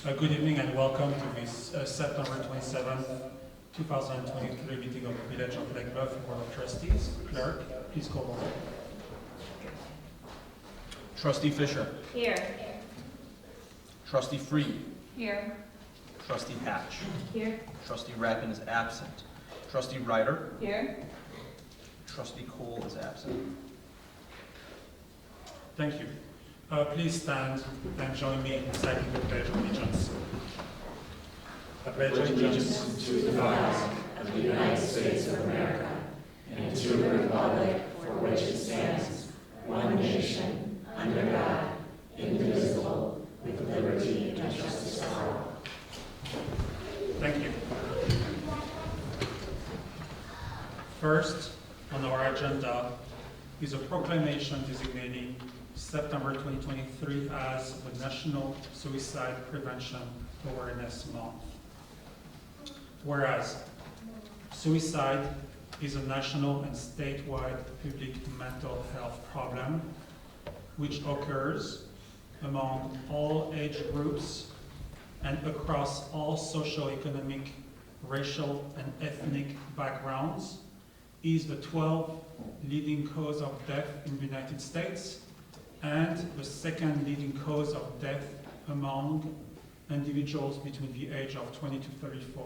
Good evening and welcome to this September 27th, 2023 meeting of the Village of Lake Bluff Board of Trustees. Clerk, please call the roll. Trustee Fisher. Here. Trustee Freed. Here. Trustee Hatch. Here. Trustee Rappin is absent. Trustee Ryder. Here. Trustee Cole is absent. Thank you. Please stand and join me in reciting the Pledge of Allegiance. I pledge allegiance to the flag of the United States of America and to the republic for which it stands, one nation, under God, indivisible, with liberty and justice for all. Thank you. First on our agenda is a proclamation designating September 2023 as the National Suicide Prevention Awareness Month. Whereas suicide is a national and statewide public mental health problem which occurs among all age groups and across all socioeconomic, racial, and ethnic backgrounds, is the 12th leading cause of death in the United States and the second leading cause of death among individuals between the age of 20 to 34.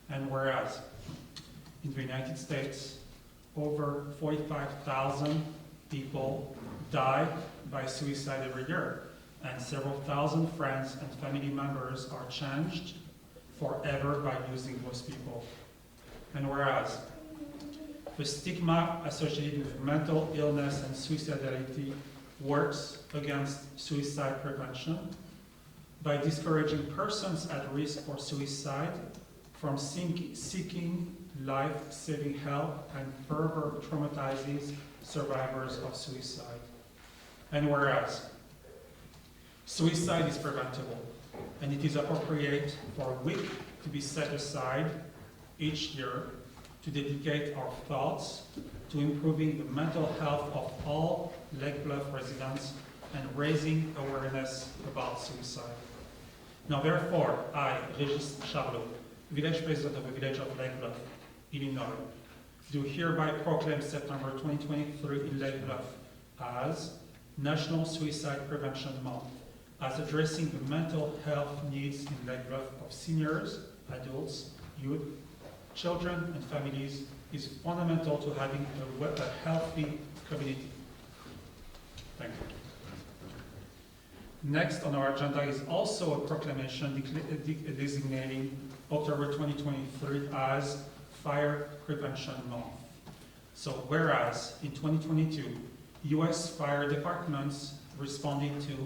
And whereas in the United States, over 45,000 people die by suicide every year, and several thousand friends and family members are changed forever by losing those people. And whereas the stigma associated with mental illness and suicidality works against suicide prevention by discouraging persons at risk for suicide from seeking life-saving help and further traumatizes survivors of suicide. And whereas suicide is preventable, and it is appropriate for a week to be set aside each year to dedicate our thoughts to improving the mental health of all Lake Bluff residents and raising awareness about suicide. Now therefore, I, Régis Charlot, Village President of the Village of Lake Bluff, Illinois, do hereby proclaim September 2023 in Lake Bluff as National Suicide Prevention Month, as addressing the mental health needs in Lake Bluff of seniors, adults, youth, children, and families is fundamental to having a healthy community. Thank you. Next on our agenda is also a proclamation designating October 2023 as Fire Prevention Month. So whereas in 2022, U.S. fire departments responded to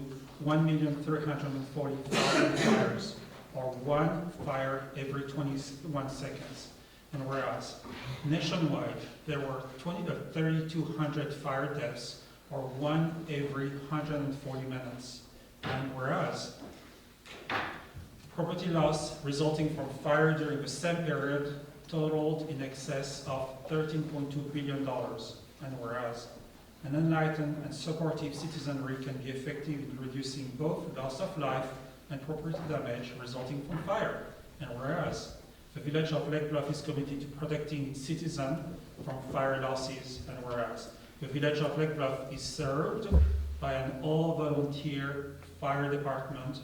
1,340,000 fires, or one fire every 21 seconds. And whereas nationwide, there were 3,200 fire deaths, or one every 140 minutes. And whereas property loss resulting from fire during the same period totaled in excess of $13.2 billion. And whereas an enlightened and supportive citizenry can be effective in reducing both loss of life and property damage resulting from fire. And whereas the Village of Lake Bluff is committed to protecting its citizens from fire losses. And whereas the Village of Lake Bluff is served by an all-volunteer fire department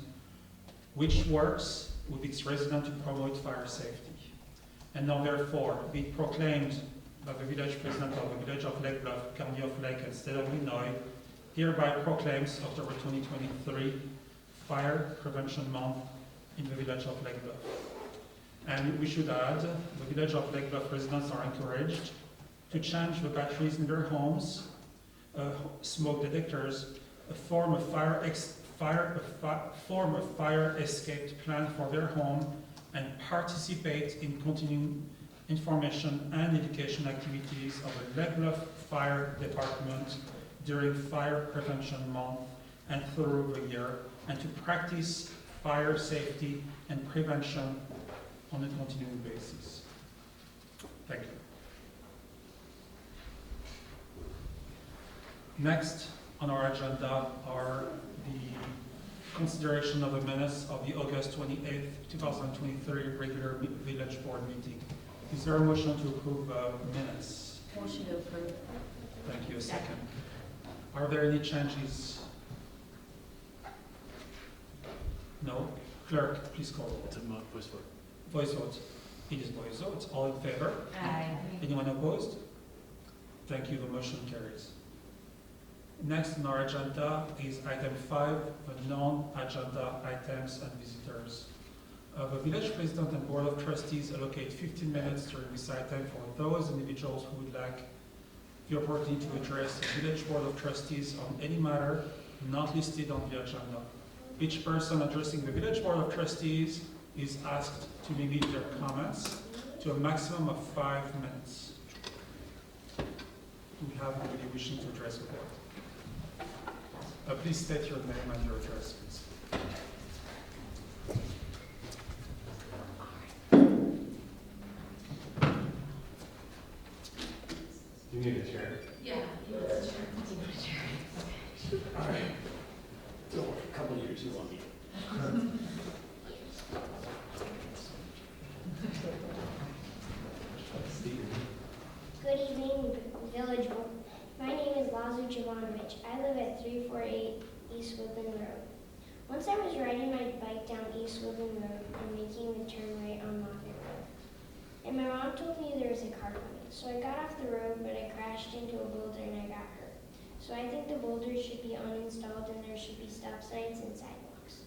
which works with its residents to promote fire safety. And now therefore be proclaimed by the Village President of the Village of Lake Bluff, County of Lake and State of Illinois, hereby proclaims October 2023 Fire Prevention Month in the Village of Lake Bluff. And we should add, the Village of Lake Bluff residents are encouraged to change the batteries in their homes, smoke detectors, form a fire escape plan for their home, and participate in continuing information and education activities of the Lake Bluff Fire Department during Fire Prevention Month and through the year, and to practice fire safety and prevention on a continuing basis. Thank you. Next on our agenda are the consideration of the minutes of the August 28th, 2023 regular village board meeting. Is there a motion to approve minutes? Motion to approve. Thank you. A second. Are there any changes? No? Clerk, please call. It's a voice vote. Voice vote. It is voice vote. All in favor? Aye. Anyone opposed? Thank you. The motion carries. Next on our agenda is item 5, the non-agenda items and visitors. The village president and board of trustees allocate 15 minutes during this item for those individuals who would like the opportunity to address the village board of trustees on any matter not listed on the agenda. Each person addressing the village board of trustees is asked to limit their comments to a maximum of 5 minutes. Do we have anybody wishing to address the board? Please state your name and your address, please. You need a chair. Yeah, he wants a chair. Do you want a chair? All right. Don't worry, a couple years you won't need it. Good evening, Village Board. My name is Lazu Jovanovich. I live at 348 East Woodland Road. Once I was riding my bike down East Woodland Road and making the turn right on Moffett Road. And my mom told me there was a car coming. So I got off the road, but I crashed into a boulder and I got hurt. So I think the boulders should be uninstalled and there should be stop signs and sidewalks.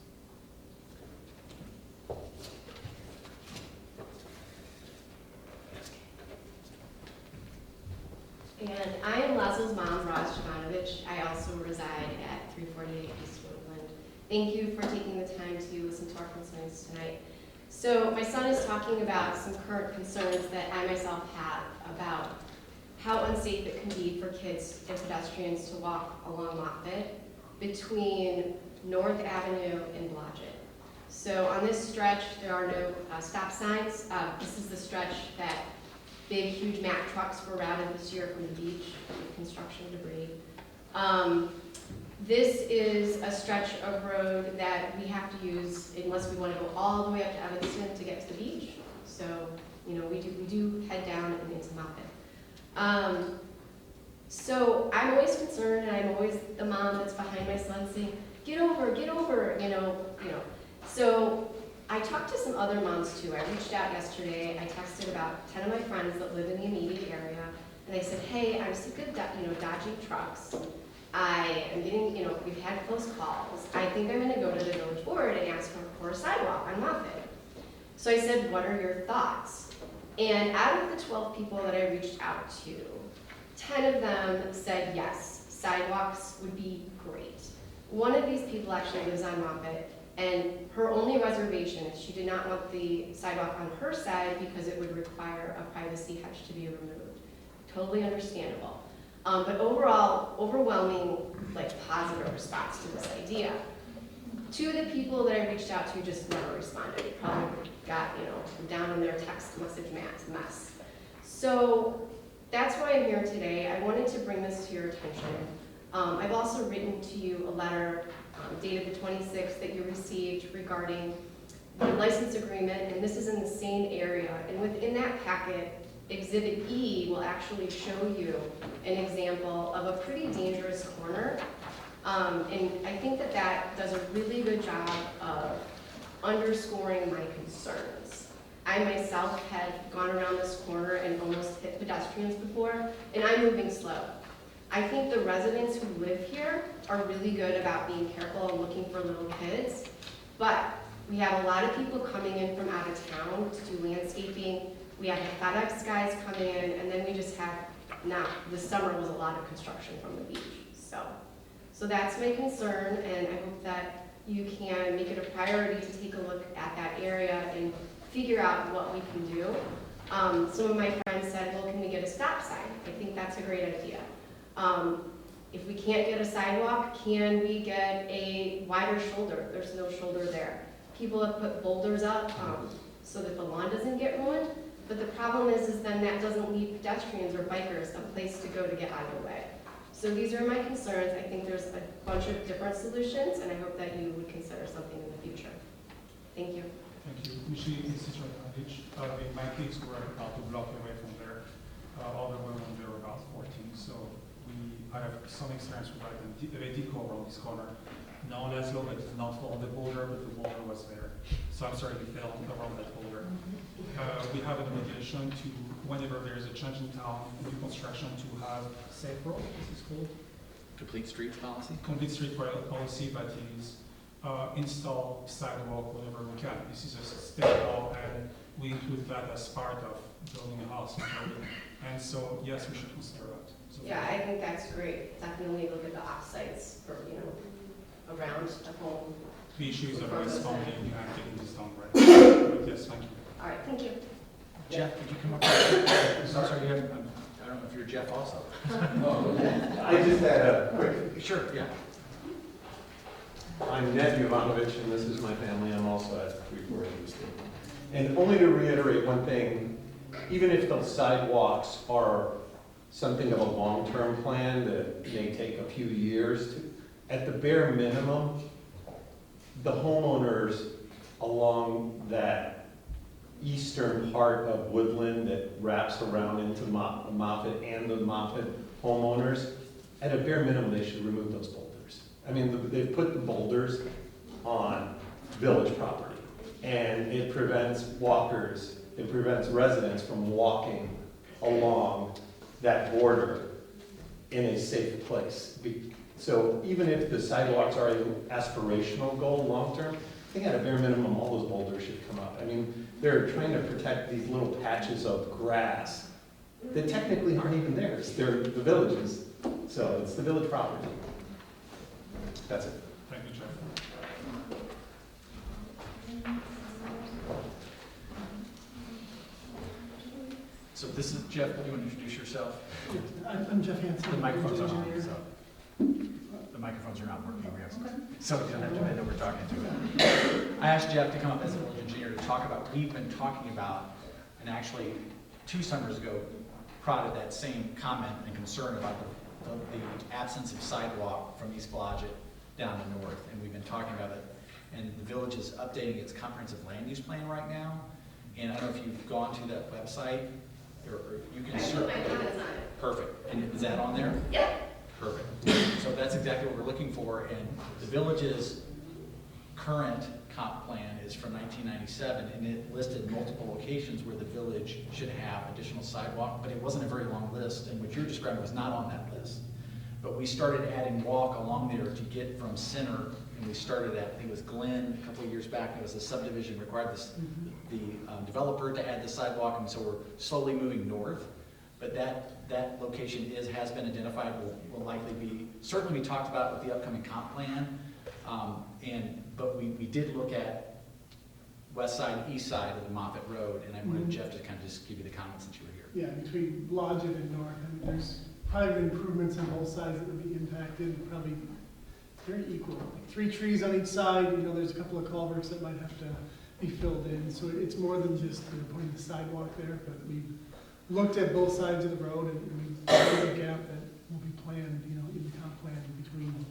And I am Lazo's mom, Roz Jovanovich. I also reside at 348 East Woodland. Thank you for taking the time to listen to our concerns tonight. So my son is talking about some current concerns that I myself have about how unsafe it can be for kids and pedestrians to walk along Moffett between North Avenue and Blodgett. So on this stretch, there are no stop signs. This is the stretch that big, huge Mack trucks were routed this year from the beach with construction debris. This is a stretch of road that we have to use unless we want to go all the way up to Evanston to get to the beach. So, you know, we do head down and into Moffett. So I'm always concerned, and I'm always the mom that's behind my son saying, get over, you know. So I talked to some other moms too. I reached out yesterday. I texted about 10 of my friends that live in the immediate area, and I said, hey, I'm sick of dodging trucks. I am getting, we've had close calls. I think I'm going to go to the village board and ask for a sidewalk on Moffett. So I said, what are your thoughts? And out of the 12 people that I reached out to, 10 of them said yes, sidewalks would be great. One of these people actually lives on Moffett, and her only reservation is she did not want the sidewalk on her side because it would require a privacy hedge to be removed. Totally understandable. But overall, overwhelming, positive response to this idea. 2 of the people that I reached out to just never responded. Probably got, down on their text message mess. So that's why I'm here today. I wanted to bring this to your attention. I've also written to you a letter dated the 26th that you received regarding the license agreement, and this is in the same area. And within that packet, Exhibit E will actually show you an example of a pretty dangerous corner. And I think that does a really good job of underscoring my concerns. I myself had gone around this corner and almost hit pedestrians before, and I'm moving slow. I think the residents who live here are really good about being careful and looking for little kids, but we have a lot of people coming in from out of town to do landscaping. We have the FedEx guys coming in, and then we just have, now, this summer was a lot of construction from the beach. So that's my concern, and I hope that you can make it a priority to take a look at that area and figure out what we can do. Some of my friends said, well, can we get a stop sign? I think that's a great idea. If we can't get a sidewalk, can we get a wider shoulder? There's no shoulder there. People have put boulders up so that the lawn doesn't get ruined, but the problem is then that doesn't leave pedestrians or bikers a place to go to get out of the way. So these are my concerns. I think there's a bunch of different solutions, and I hope that you would consider Thank you. Thank you. Usually, this is your advantage. My kids were about a block away from there. All the way when they were about 14. So I have some experience with that. And they did go around this corner. No, let's look at not for the boulder, but the boulder was there. So I'm sorry we fell around that boulder. We have an obligation to, whenever there is a change in town, new construction, to have safe road, this is called. Complete streets policy? Complete street policy that is install sidewalk whenever we can. This is a state law, and we include that as part of building a house. And so, yes, we should consider that. So Yeah, I think that's great. Definitely look at the off-sites for, around the home. the issues of responding and getting this done right. But yes, thank you. All right, thank you. Jeff, did you come up with, I'm sorry, I don't know if you're Jeff also. I just had a quick, Sure, yeah. I'm Ned Jovanovic, and this is my family. I'm also at 348 East. And only to reiterate one thing, even if those sidewalks are something of a long-term plan that may take a few years, at the bare minimum, the homeowners along that eastern part of Woodland that wraps around into Moffett and the Moffett homeowners, at a bare minimum, they should remove those boulders. I mean, they've put the boulders on village property, and it prevents walkers, it prevents residents from walking along that border in a safe place. So even if the sidewalks are an aspirational goal long-term, I think at a bare minimum, all those boulders should come up. I mean, they're trying to protect these little patches of grass that technically aren't even theirs. They're the village's. So it's the village property. That's it. Thank you, Jeff. So this is Jeff, do you want to introduce yourself? I'm Jeff Hansen. The microphones are on, engineer. so. The microphones are not working, we have some, so you don't have to know we're talking to it. I asked Jeff to come up as a village engineer to talk about, we've been talking about, and actually 2 summers ago, prodded that same comment and concern about the absence of sidewalk from East Blodgett down to north, and we've been talking about it. And the village is updating its comprehensive land use plan right now, and I don't know if you've gone to that website, or you can I put search. my comments on it. Perfect, and is that on there? Yep. Perfect. So that's exactly what we're looking for, and the village's current comp plan is from 1997, and it listed multiple locations where the village should have additional sidewalk, but it wasn't a very long list, and what you're describing was not on that list. But we started adding walk along there to get from center, and we started at, I think it was Glen, a couple of years back, it was a subdivision required the developer to add the sidewalk, and so we're slowly moving north. But that location has been identified, will likely be, certainly we talked about with the upcoming comp plan, but we did look at west side, east side of the Moffett Road, and I wanted Jeff to kind of just give you the comments since you were here. Yeah, between Blodgett and North, I mean, there's probably improvements on both sides that would be impacted, probably very equal. Like 3 trees on each side, there's a couple of culverts that might have to be filled in, so it's more than just putting the sidewalk there, but we've looked at both sides of the road, and we've found a gap that will be planned, in the comp plan between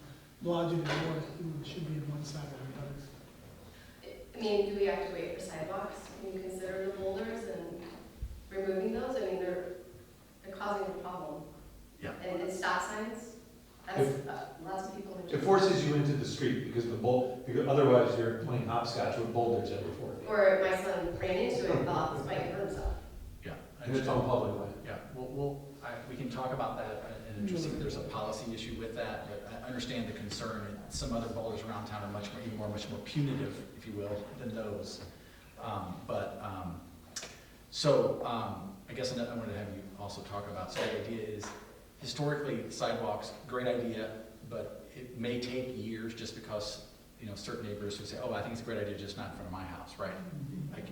Blodgett and North, it should be on one side or the other. I mean, do we have to wait for sidewalks? Can you consider the boulders and removing those? I mean, they're causing a problem. Yeah. And it's stop signs. That's lots of people. It forces you into the street because because otherwise you're playing hopscotch with boulders every 4 feet. Or my son ran into it and thought this might hurt himself. Yeah. And it's on public land. Yeah, we can talk about that, and see if there's a policy issue with that, but I understand the concern, and some other boulders around town are much more punitive, if you will, than those. I guess I wanted to have you also talk about, so the idea is, historically, sidewalks, great idea, but it may take years just because, certain neighbors who say, oh, I think it's a great idea, just not in front of my house, right?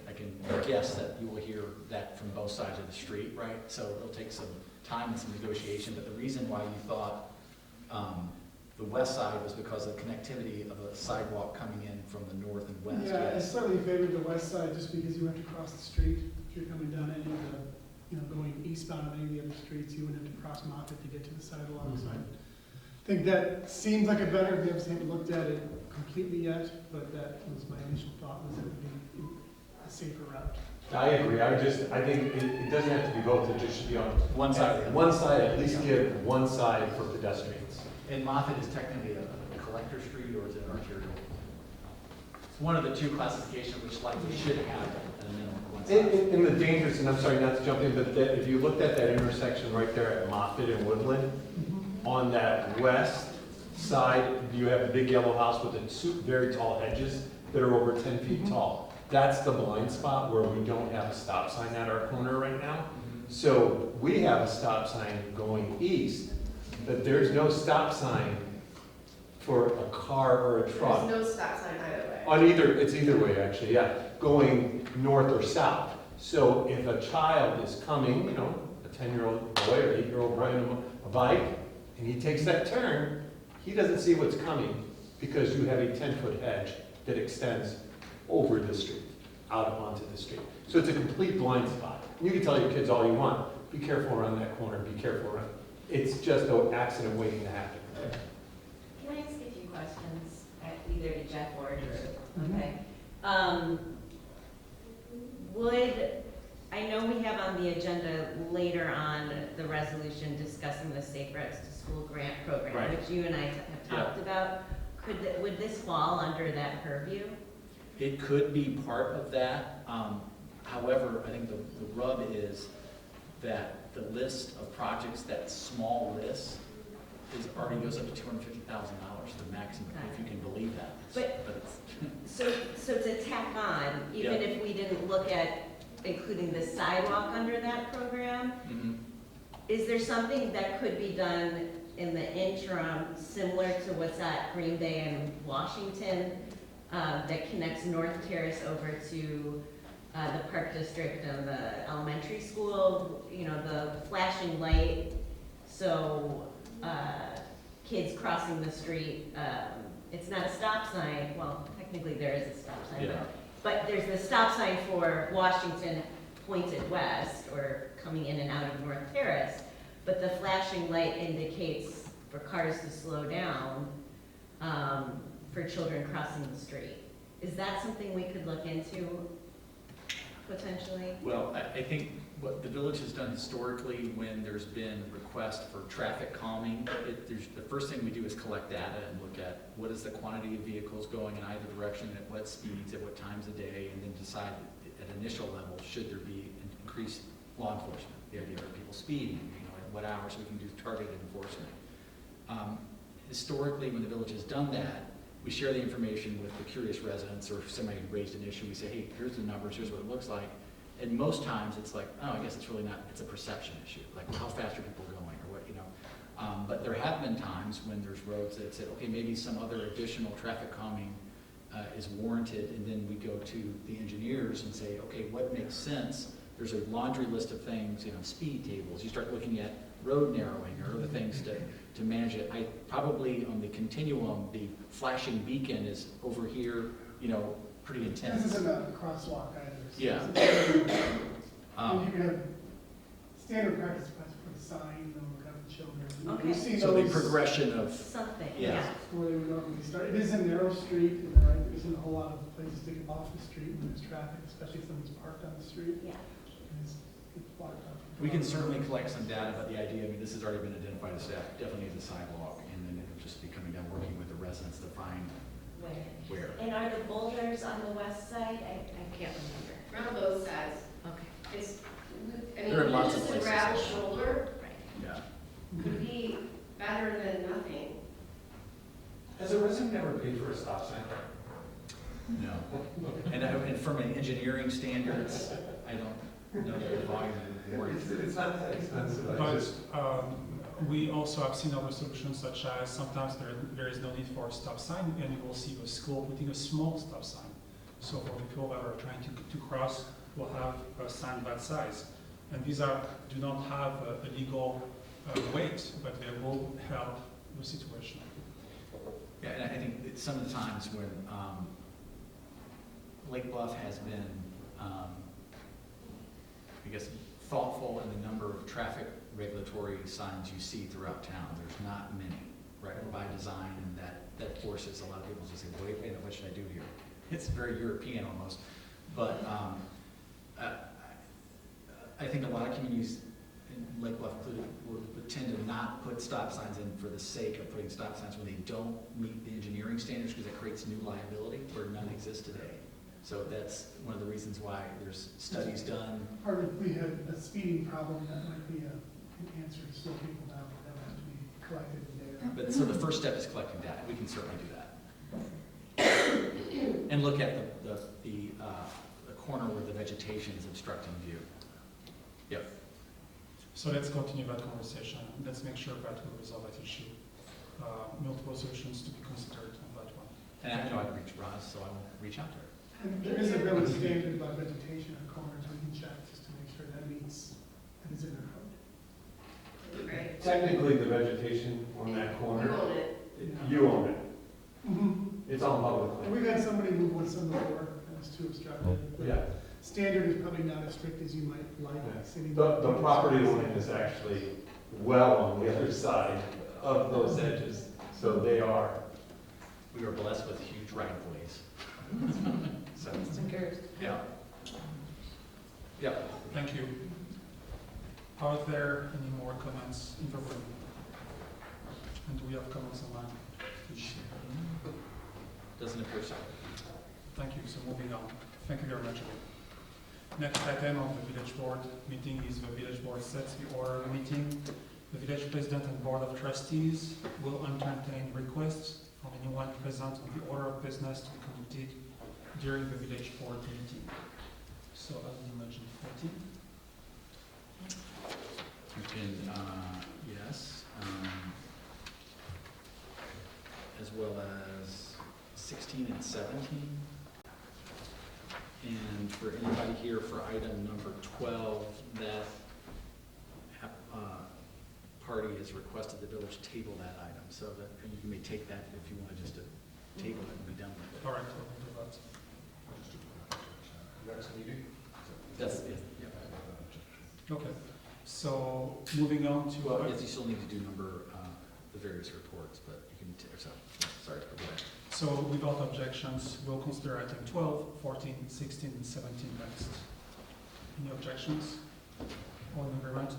I can guess that you will hear that from both sides of the street, right? So it'll take some time and some negotiation, but the reason why you thought the west side was because of the connectivity of a sidewalk coming in from the north and west. Yeah, I certainly favored the west side just because you have to cross the street. If you're coming down any of the, going eastbound on any of the other streets, you would have to cross Moffett to get to the sidewalk. So I think that seems like a better, we obviously haven't looked at it completely yet, but that was my initial thought, was that it would be a safer route. I agree, I think it doesn't have to be both, it just should be on. One side. One side, at least give one side for pedestrians. And Moffett is technically a collector street, or is it an arterial? It's one of the two classifications which likely should have a minimum of one side. In the dangers, and I'm sorry not to jump in, but if you looked at that intersection right there at Moffett and Woodland, on that west side, you have a big yellow house with very tall hedges that are over 10 feet tall. That's the blind spot where we don't have a stop sign at our corner right now. So we have a stop sign going east, but there's no stop sign for a car or a truck. There's no stop sign either way. On either, it's either way actually, yeah, going north or south. So if a child is coming, a 10-year-old boy or 8-year-old boy on a bike, and he takes that turn, he doesn't see what's coming because you have a 10-foot hedge that extends over the street, out onto the street. So it's a complete blind spot. You can tell your kids all you want, be careful around that corner, be careful around. It's just an accident waiting to happen. Can I ask a few questions, either to Jeff or Drew? Mhm. Okay. I know we have on the agenda later on the resolution discussing the Safe Routes to School grant program, Right. which you and I have talked about. Would this fall under that purview? It could be part of that. However, I think the rub is that the list of projects, that small list, already goes up to $250,000, the maximum, if you can believe that. But it's- So to tack on, even Yeah. if we didn't look at including the sidewalk under that program, Mhm. is there something that could be done in the interim, similar to what's at Green Bay and Washington, that connects North Terrace over to the Park District and the elementary school, the flashing light, so kids crossing the street, it's not a stop sign, well, technically there is a stop sign, Yeah. but there's the stop sign for Washington pointed west, or coming in and out of North Terrace, but the flashing light indicates for cars to slow down, for children crossing the street. Is that something we could look into potentially? Well, I think what the village has done historically when there's been requests for traffic calming, the first thing we do is collect data and look at what is the quantity of vehicles going in either direction, at what speeds, at what times of day, and then decide at initial level, should there be increased law enforcement? The idea of people speeding, at what hours we can do targeted enforcement. Historically, when the village has done that, we share the information with the curious residents, or if somebody raised an issue, we say, hey, here's the numbers, here's what it looks like. And most times it's like, oh, I guess it's really not, it's a perception issue. Like, how fast are people going, or what, But there have been times when there's roads that said, okay, maybe some other additional traffic calming is warranted, and then we go to the engineers and say, okay, what makes sense? There's a laundry list of things, speed tables. You start looking at road narrowing or other things to manage it. Probably on the continuum, the flashing beacon is over here, pretty intense. This isn't a crosswalk either. So Yeah. And you can have standard practice, put a sign, look out for children. Okay. We've seen So the those progression of, Something, Yeah. yeah. where they would normally start. It is a narrow street, and there isn't a whole lot of places to get off the street when there's traffic, especially if someone's parked on the street. Yeah. And it's blocked off. we can certainly collect some data, but the idea, this has already been identified as staff, definitely needs a sidewalk, and then it'll just be coming down, working with the residents to find where. And are the boulders on the west side? I can't remember. Around both sides. Okay. It's, They're in lots of just a places. gravel shoulder Right. Yeah. could be better than nothing. Has a resident ever paid for a stop sign? No. And from an engineering standards, I don't know the volume of work. It's not that expensive. I But just- we also have seen other solutions, such as sometimes there is no need for a stop sign, and you will see a school putting a small stop sign. So for people that are trying to cross, will have a sign that size. And these do not have a legal weight, but they will help the situation. Yeah, and I think that some of the times when Lake Bluff has been, thoughtful in the number of traffic regulatory signs you see throughout town. There's not many, right, by design, and that that forces a lot of people to say, wait a minute, what should I do here? It's very European almost, but I think a lot of communities, in Lake Bluff included, would tend to not put stop signs in for the sake of putting stop signs when they don't meet the engineering standards, because it creates new liability where none exists today. So that's one of the reasons why there's studies done. Or if we had a speeding problem, that might be an answer to slow people down, but that would have to be collected in data. But so the first step is collecting data. We can certainly do that. And look at the corner where the vegetation is obstructing view. Yep. So let's continue that conversation. Let's make sure that we resolve that issue. Multiple solutions to be considered on that one. And I know I've reached Roz, so I will reach out to her. And there is a village standard about vegetation on corners, we can check just to make sure that meets, that is in our code. Right. Technically, the vegetation on that corner, you own it. It's on public And land. we've had somebody move one some before, that was too obstructive. but Yeah, Standard is probably not as strict as you might like. City. the property line is actually well on the other side of those edges, so they are. We are blessed with huge right-of-ways. So, yeah. Yeah. Thank you. Are there any more comments in the room? And do we have comments online? Doesn't appear so. Thank you. So moving on. Thank you very much. Next item of the village board meeting is the village board sets the order of the meeting. The village president and board of trustees will entertain requests from anyone present on the order of business to be conducted during the village board meeting. So as you mentioned, 14. You can, yes, as well as 16 and 17. And for anybody here for item number 12, that party has requested the village table that item, so that you may take that if you want to just table it and be done with it. All right, we'll do that. Next meeting? That's it, yeah. Okay. So moving on to. Well, yes, you still need to do number, the various reports, but you can, so, sorry, go ahead. So without objections, we'll consider item 12, 14, 16, and 17 next. Any objections? All in agreement?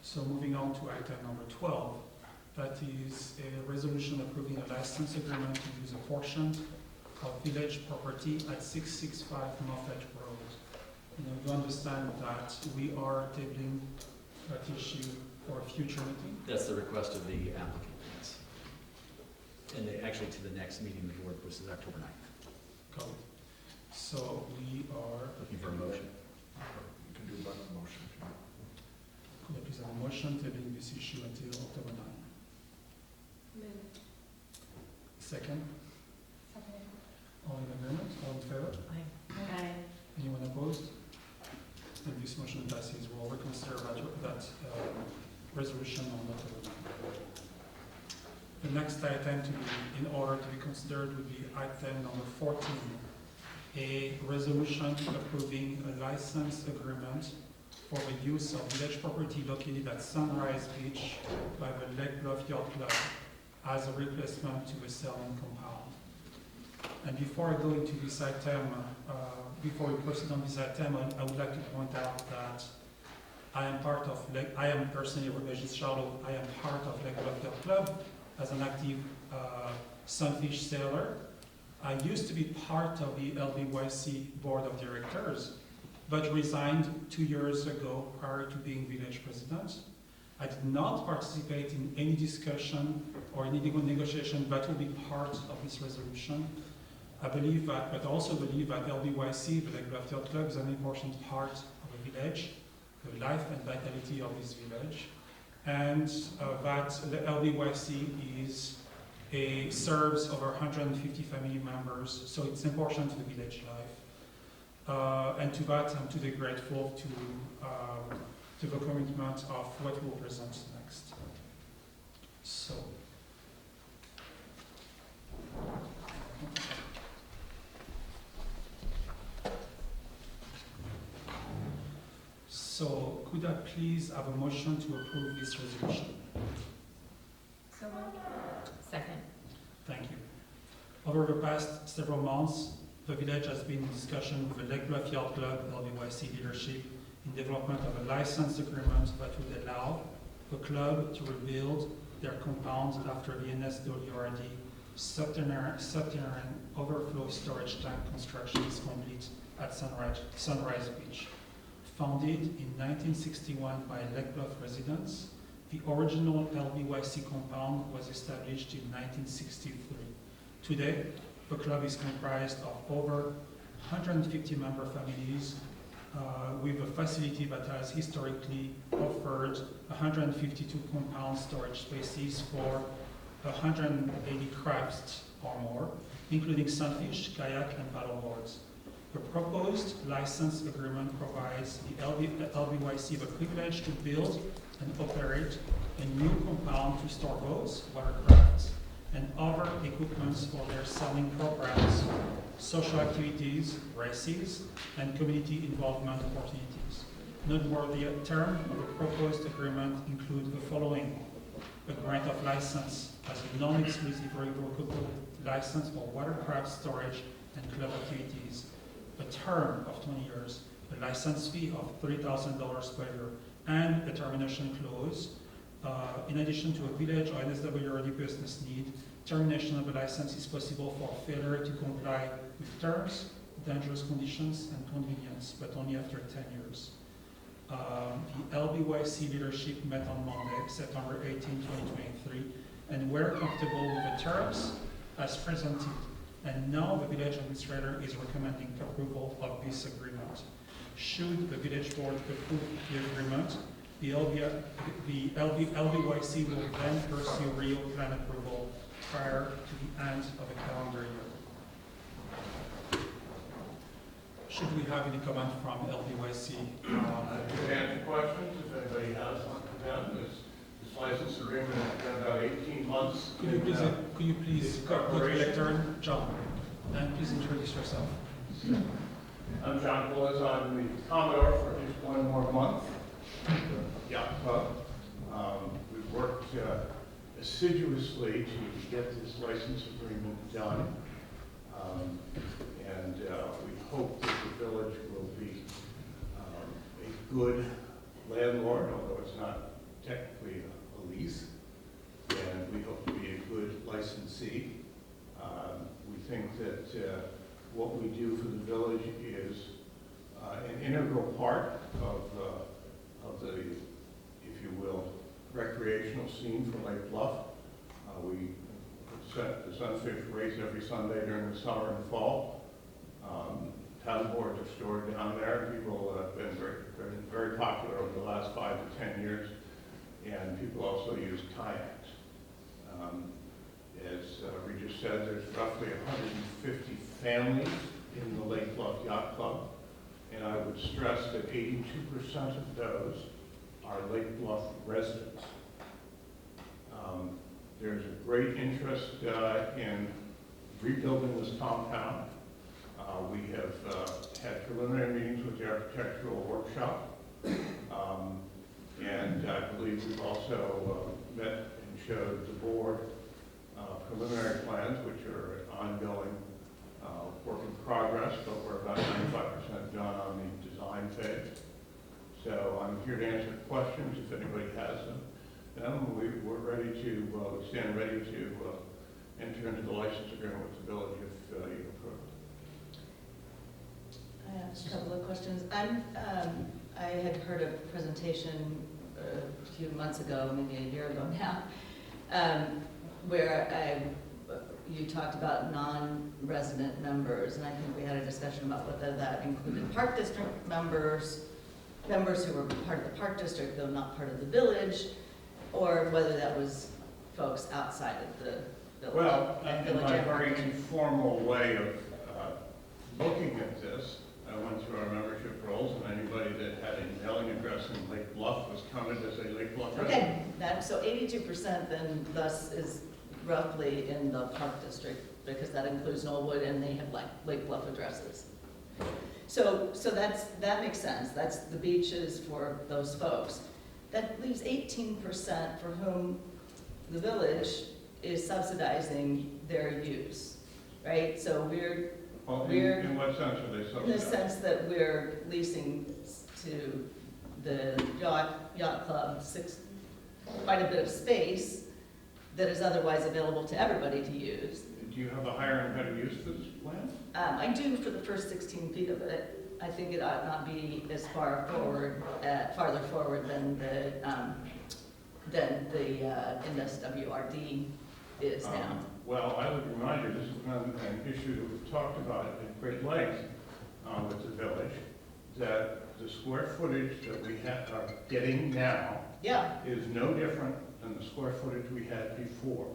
So moving on to item number 12, that is a resolution approving a license agreement to use a portion of village property at 665 Moffett Road. You understand that we are tabling that issue for a future meeting. That's the request of the applicant, yes. And actually to the next meeting of the board, which is October 9th. Got it. So we are Looking for a motion. You can do that motion. Could I please have a motion tabling this issue until October 9? Second? All in agreement? All in favor? Aye. Anyone opposed? And this motion passes. We'll reconsider that resolution on October 9. The next item to be in order to be considered would be item number 14, a resolution approving a license agreement for the use of village property located at Sunrise Beach by the Lake Bluff Yacht Club as a replacement to a sailing compound. And before I go into this item, before we proceed on this item, I would like to point out that I am personally Regis Charlot. I am part of Lake Bluff Yacht Club as an active sunfish sailor. I used to be part of the LBVB board of directors, but resigned 2 years ago prior to being village president. I did not participate in any discussion or any negotiation that will be part of this resolution. I believe that, but also believe that LBYC, the Lake Bluff Yacht Club, is an important part of the village, the life and vitality of this village, and that the LBYC serves over 150 family members, so it's important to the village life. And to that, I'm today grateful to the commitment of what we'll present next. So could I please have a motion to approve this resolution? So moved. Second. past several months, the village has been in discussion with the Lake Bluff Yacht Club, LBYC leadership, in development of a license agreement that would allow the club to rebuild their compound after the NSWRD subterranean overflow storage tank construction is complete at Sunrise Beach. Founded in 1961 by Lake Bluff residents, the original LBYC compound was established in 1963. Today, the club is comprised of over 150 member families with a facility that has historically offered 152 compound storage spaces for 180 crafts or more, including sunfish, kayak, and paddleboards. The proposed license agreement provides the LBYC the privilege to build and operate a new compound to store boats, watercrafts, and other equipment for their sailing programs, social activities, races, and community involvement opportunities. Noteworthy terms of the proposed agreement include the following: a grant of license as a non-exclusive revocable license for watercraft storage and club activities, a term of 20 years, a license fee of $30,000 per year, and a termination clause. In addition to a village or NSWRD business need, termination of a license is possible for failure to comply with terms, dangerous conditions, and convenience, but only after 10 years. The LBYC leadership met on Monday, September 18, 2023, and were comfortable with the terms as presented. And now the village administrator is recommending approval of this agreement. Should the village board approve the agreement, the LBYC will then pursue real plan approval prior to the end of the calendar year. Should we have any comment from LBYC? To answer questions, if anybody has one for them, this license agreement has been about 18 months. Could you please go to the lectern, John, and please introduce yourself. I'm John Bullis. I'm the Commodore for at least one more month. Yacht Club. We've worked assiduously to get this license agreement done. And we hope that the village will be a good landlord, although it's not technically a lease. And we hope to be a good licensee. We think that what we do for the village is an integral part of the, if you will, recreational scene for Lake Bluff. We set the sunfish race every Sunday during the summer and fall. Paddleboards are stored down there. People have been very popular over the last 5 to 10 years. And people also use kayaks. As Regis said, there's roughly 150 families in the Lake Bluff Yacht Club. And I would stress that 82% of those are Lake Bluff residents. There's a great interest in rebuilding this compound. We have had preliminary meetings with the architectural workshop. And I believe we've also met and showed the board preliminary plans, which are ongoing work in progress, but we're about 95% done on the design phase. So I'm here to answer questions if anybody has them. We're ready to, we stand ready to enter into the license agreement with the village if you approve. I have a couple of questions. I had heard a presentation a few months ago, maybe a year ago now, where you talked about non-resident members, and I think we had a discussion about whether that included Park District members who were part of the Park District, though not part of the village, or whether that was folks outside of the village. Well, in my very informal way of looking at this, I went through our membership rolls, and anybody that had a mailing address in Lake Bluff was counted as a Lake Bluff resident. Okay, so 82% then thus is roughly in the Park District, because that includes Knollwood and they have Lake Bluff addresses. So that makes sense. That's the beaches for those folks. That leaves 18% for whom the village is subsidizing their use. right? So we're, Well, We're- in what sense are they in the subsidized? sense that we're leasing to the yacht club quite a bit of space that is otherwise available to everybody to use. Do you have a higher and better use for this land? I do for the first 16 feet of it. I think it ought not be as far forward, farther forward than the NSWRD is now. Well, I would remind you, this has been an issue that we've talked about at great length with the village, that the square footage that we are getting now Yeah, is no different than the square footage we had before.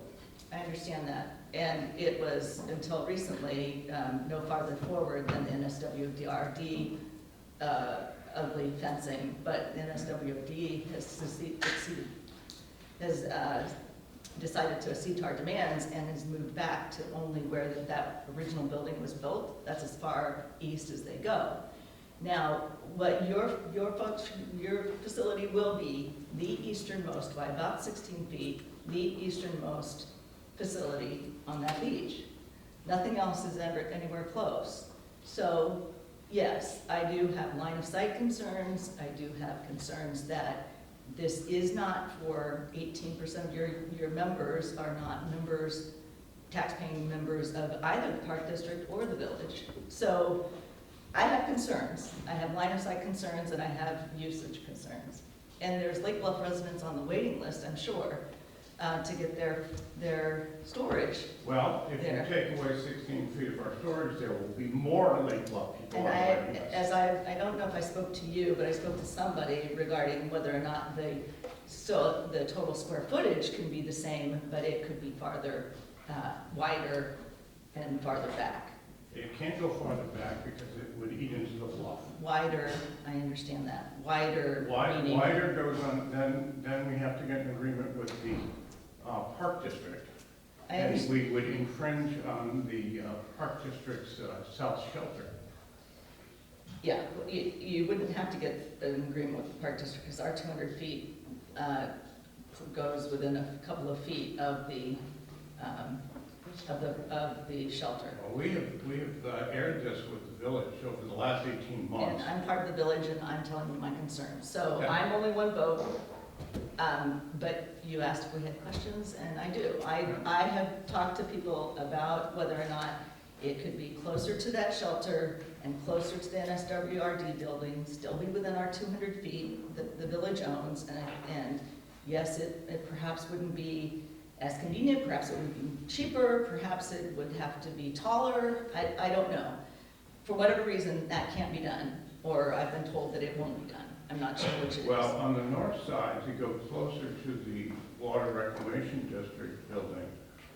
I understand that. And it was until recently no farther forward than the NSWRD ugly fencing, but the NSWRD has decided to accede to our demands and has moved back to only where that original building was built. That's as far east as they go. Now, what your facility will be, the easternmost, by about 16 feet, the easternmost facility on that beach. Nothing else is ever anywhere close. So, yes, I do have line of sight concerns. I do have concerns that this is not for 18% of your members are not members, tax-paying members of either the park district or the village. So I have concerns. I have line of sight concerns and I have usage concerns. And there's Lake Bluff residents on the waiting list, I'm sure, to get their storage. Well, if There. you take away 16 feet of our storage, there will be more Lake Bluff people. And on the waiting list. I don't know if I spoke to you, but I spoke to somebody regarding whether or not the total square footage can be the same, but it could be farther, wider and farther back. It can't go farther back because it would eat into the bluff. Wider, I understand that. Wider meaning. Wider goes on, then we have to get an agreement with the park district. I And understand. we would infringe on the park district's south shelter. Yeah, you wouldn't have to get an agreement with the park district because our 200 feet goes within a couple of feet of the shelter. Well, we have aired this with the village over the last 18 months. And I'm part of the village and I'm telling you my concerns. So Okay. I'm only one vote, but you asked if we had questions and I do. I have talked to people about whether or not it could be closer to that shelter and closer to the NSWRD building, still be within our 200 feet that the village owns. And yes, it perhaps wouldn't be as convenient, perhaps it would be cheaper, perhaps it would have to be taller, I don't know. For whatever reason, that can't be done, or I've been told that it won't be done. I'm not sure which it is. Well, on the north side, to go closer to the Water Reclamation District building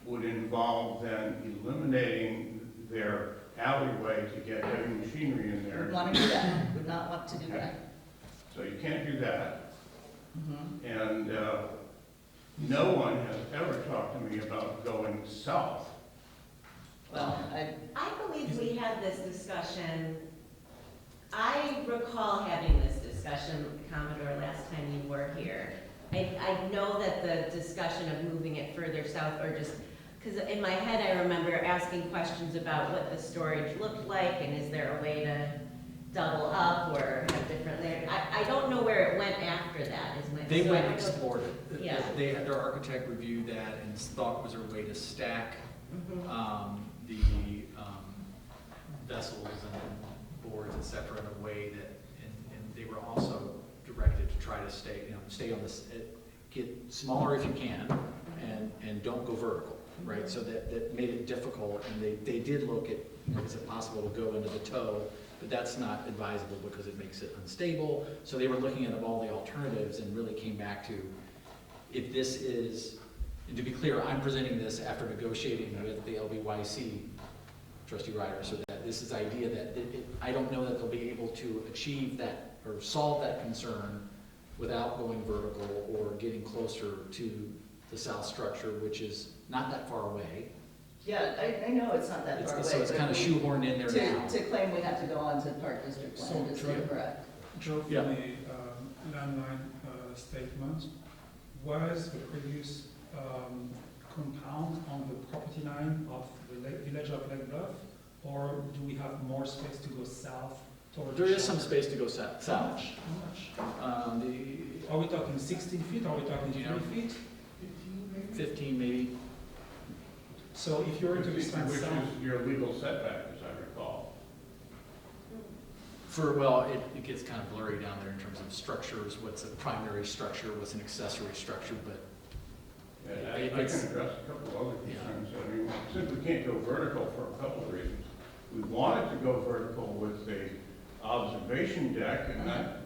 would involve then eliminating their alleyway to get heavy machinery in there. Would want to do that, would not want to do that. So you can't do that. Mhm. And no one has ever talked to me about going south. Well, I believe we had this discussion, I recall having this discussion, Commodore, last time you were here. I know that the discussion of moving it further south, or just, because in my head I remember asking questions about what the storage looked like, and is there a way to double up or have different layers? I don't know where it went after that, is my. They so went I and don't know- explored it. Yeah. They had their architect review that and thought was there a way to stack Mhm. the vessels and boards, et cetera, in a way that, and they were also directed to try to stay on this, get smaller if you can, and don't go vertical, right? So that made it difficult, and they did look at, is it possible to go into the toe? But that's not advisable because it makes it unstable. So they were looking at all the alternatives and really came back to, if this is, and to be clear, I'm presenting this after negotiating with the LBYC, Trustee Ryder, so that this is idea that I don't know that they'll be able to achieve that or solve that concern without going vertical or getting closer to the south structure, which is not that far away. yeah, I know it's not that far away. So it's but kind of we- shoeborned in there now. To claim we have to go on to Park District land is So, Joe- incorrect. Joe, for Yeah. the landline statement, was the previous compound on the property line of the village of Lake Bluff? Or do we have more space to go south towards? There the is some shore? space to go south. How much? How much? Are we talking 16 feet? Are we talking 3 feet? 15 maybe. So if you were to expand Which south, is your legal setback, as I recall. Well, it gets kind of blurry down there in terms of structures, what's a primary structure, what's an accessory structure, but And I can address a couple of other concerns. I mean, since we can't go vertical for a couple of reasons, we wanted to go vertical with the observation deck, and that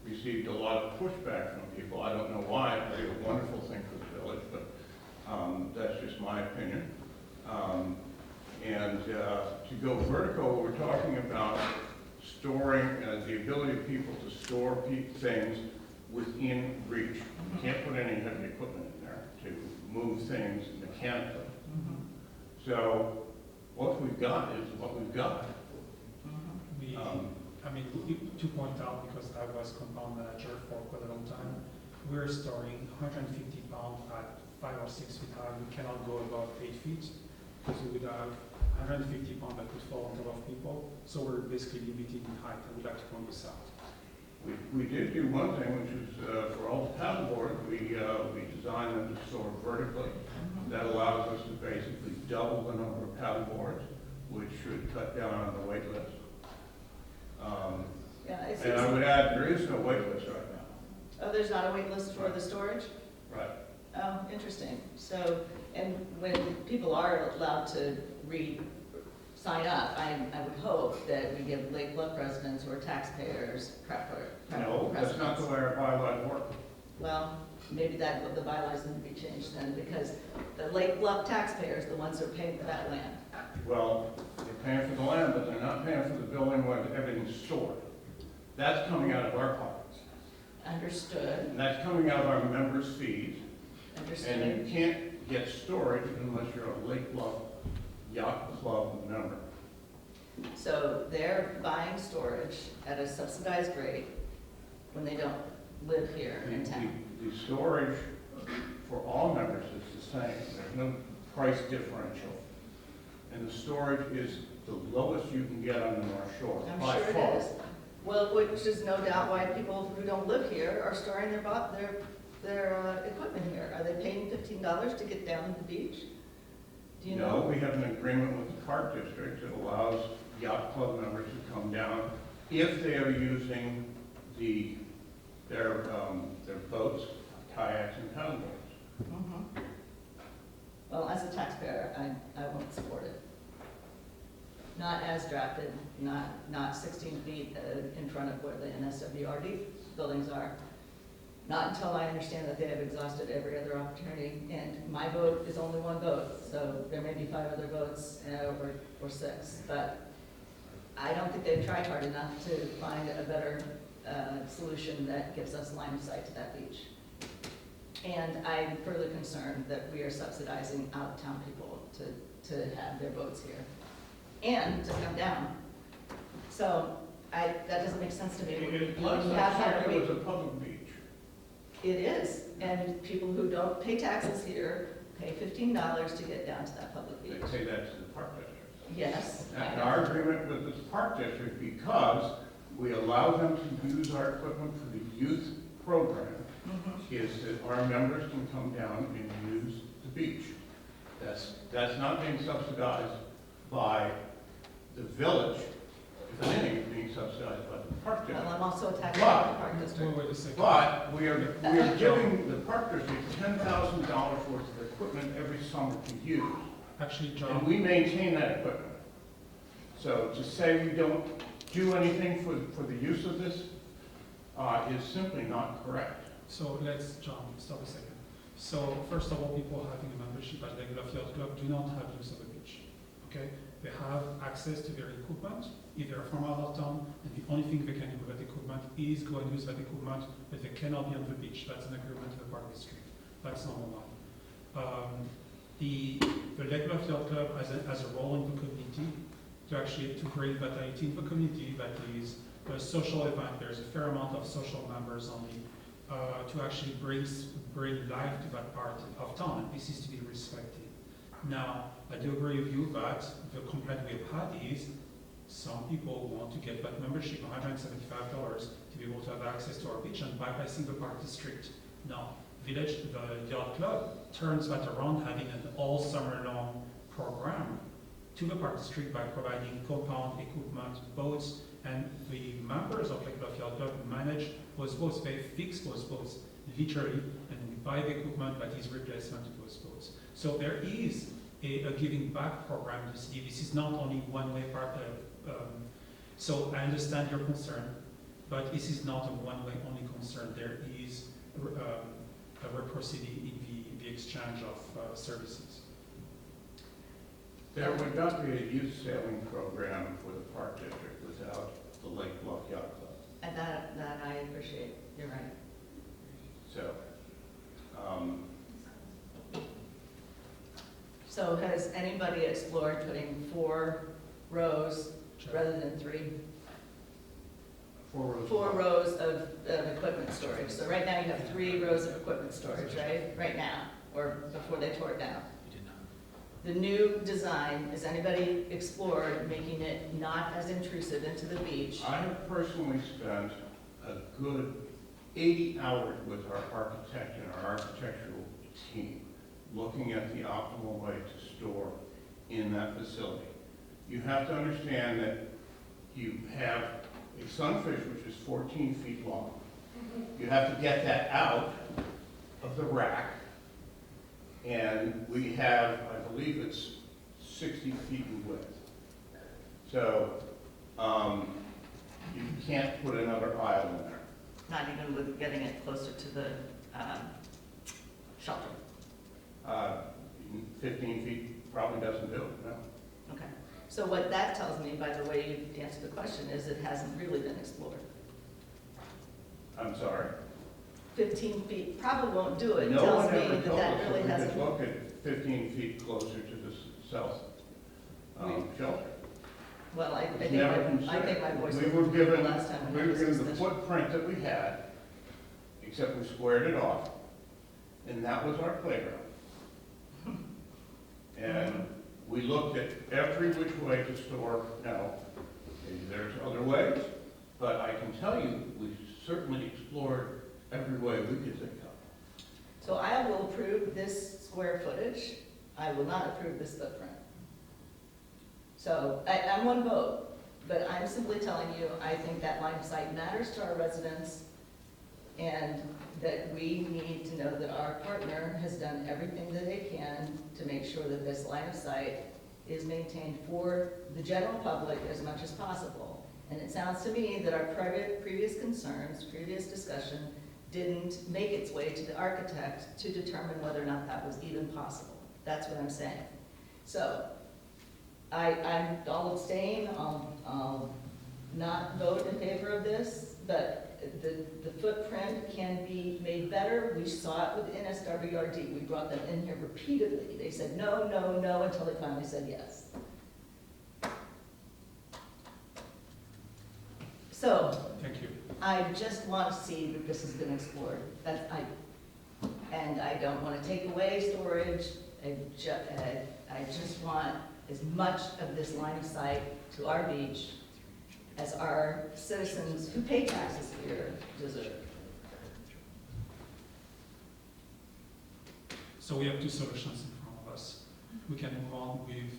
received a lot of pushback from people. I don't know why. It's a wonderful thing for the village, but that's just my opinion. To go vertical, we're talking about storing, the ability of people to store things within reach. You can't put any heavy equipment in there to move things mechanically. So what we've got is what we've got. to point out, because I was compound manager for quite a long time, we're storing 150 pounds at 5 or 6 feet high. We cannot go above 8 feet because we would have 150 pounds that could fall on top of people. So we're basically limited in height, and we'd like to point this out. We did do one thing, which is for all the paddleboards, we designed them to store vertically. That allows us to basically double the number of paddleboards, which should cut down on the wait list. And I would add, there is no wait list right now. Oh, there's not a wait list for the storage? Right. Oh, interesting. So, and when people are allowed to sign up, I would hope that we give Lake Bluff residents or taxpayers No, that's not the way our bylaws work. Well, maybe the bylaws need to be changed then, because the Lake Bluff taxpayers, the ones who are paying for that land. Well, they're paying for the land, but they're not paying for the building where everything's stored. That's coming out of our pockets. Understood, And that's coming out of our members' fees. understood. And you can't get storage unless you're a Lake Bluff Yacht Club member. So they're buying storage at a subsidized rate when they don't live here in town. The storage for all members is the same. There's no price differential. And the storage is the lowest you can get on the North Shore, I'm by sure far. it is. Well, which is no doubt why people who don't live here are storing their equipment here. Are they paying $15 to get down to the beach? Do you know? No, we have an agreement with the Park District that allows yacht club members to come down if they are using their boats, kayaks, and paddleboards. Mhm. Well, as a taxpayer, I won't support it. Not as drafted, not 16 feet in front of where the NSWRD buildings are. Not until I understand that they have exhausted every other opportunity. And my vote is only one vote, so there may be 5 other votes or 6. But I don't think they've tried hard enough to find a better solution that gives us line of sight to that beach. And I'm further concerned that we are subsidizing out-of-town people to have their boats here and to come down. So that doesn't make sense to me. Last time it was a public beach. It is, and people who don't pay taxes here pay $15 to get down to that public They beach. say that to the Park District. Yes. And our agreement with the Park District, because we allow them to use our equipment for the youth program, is that our members can come down and use the beach. That's not being subsidized by the village. If anything, it's being subsidized by the Park Well, District. I'm also a taxpayer of the Park District. Wait a second. But we are giving the Park District $10,000 worth of equipment every summer to use. Actually, And John, we maintain that equipment. So to say we don't do anything for the use of this is simply not correct. so let's, John, stop a second. So first of all, people having a membership at Lake Bluff Yacht Club do not have use of the beach, okay? They have access to their equipment if they're from out of town, and the only thing they can do with that equipment is go and use that equipment, but they cannot be on the beach. That's an agreement with the Park District. That's number one. The Lake Bluff Yacht Club has a role in the community to bring vitality in the community. That is a social event. There's a fair amount of social members on to actually bring life to that part of town. This is to be respected. Now, I do agree with you that the complaint we've had is some people want to get that membership, $175, to be able to have access to our beach and bypassing the park district. Now, the yacht club turns that around, having an all summer long program to the park district by providing compound equipment, boats, and the members of the Bluff Yacht Club manage those boats. They fix those boats literally, and we buy the equipment that is replacement to those boats. So there is a giving back program to see. This is not only one-way part. So I understand your concern, but this is not a one-way only concern. There is a reciprocity in the exchange of services. There would not be a youth sailing program for the Park District without the Lake Bluff Yacht Club. And that I appreciate, you're right. So, So has anybody explored putting 4 rows rather than 3? 4 rows. 4 rows of equipment storage. So right now you have 3 rows of equipment storage, right? Right now, or before they tore it down. We did not. The new design, has anybody explored making it not as intrusive into the beach? I have personally spent a good 80 hours with our architect and our architectural team looking at the optimal way to store in that facility. You have to understand that you have a sunfish which is 14 feet long. You have to get that out of the rack, and we have, I believe it's 60 feet in width. So you can't put another aisle in there. Not even with getting it closer to the shelter? 15 feet probably doesn't do it, no. Okay. So what that tells me, by the way you answered the question, is it hasn't really been explored. I'm sorry. 15 feet probably won't do it. It No tells one me ever that told that us really that we hasn't. could look at 15 feet closer to the south shelter. Well, I It was think never my considered. voice We was were given, last time. we were given the footprint that we had, except we squared it off, and that was our playground. And we looked at every which way to store. Now, maybe there's other ways, but I can tell you, we certainly explored every way we could think of. So I will approve this square footage. I will not approve this footprint. So I'm one vote, but I'm simply telling you, I think that line of sight matters to our residents, and that we need to know that our partner has done everything that they can to make sure that this line of sight is maintained for the general public as much as possible. And it sounds to me that our previous concerns, previous discussion, didn't make its way to the architect to determine whether or not that was even possible. That's what I'm saying. So I'll abstain, I'll not vote in favor of this, but the footprint can be made better. We saw it with NSWRD. We brought them in here repeatedly. They said no, no, no, until they finally said yes. So Thank you. I just want to see that this has been explored. And I don't want to take away storage. I just want as much of this line of sight to our beach as our citizens who pay taxes here deserve. So we have 2 solutions in front of us. We can move on with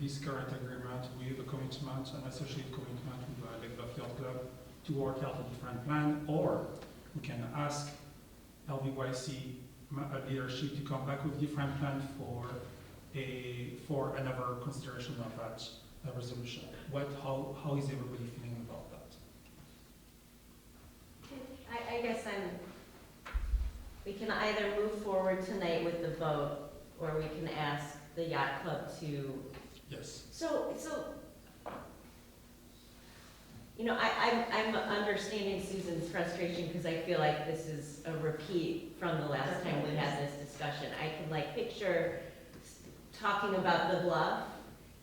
this current agreement with a commitment, an associated commitment with the Bluff Yacht Club to work out a different plan, or we can ask LBYC leadership to come back with a different plan for another consideration of that resolution. How is everybody feeling about that? I guess we can either move forward tonight with the vote, or we can ask the yacht club to. Yes. So, you know, I'm understanding Susan's frustration because I feel like this is a repeat from the last time we had this discussion. I can like picture talking about the Bluff,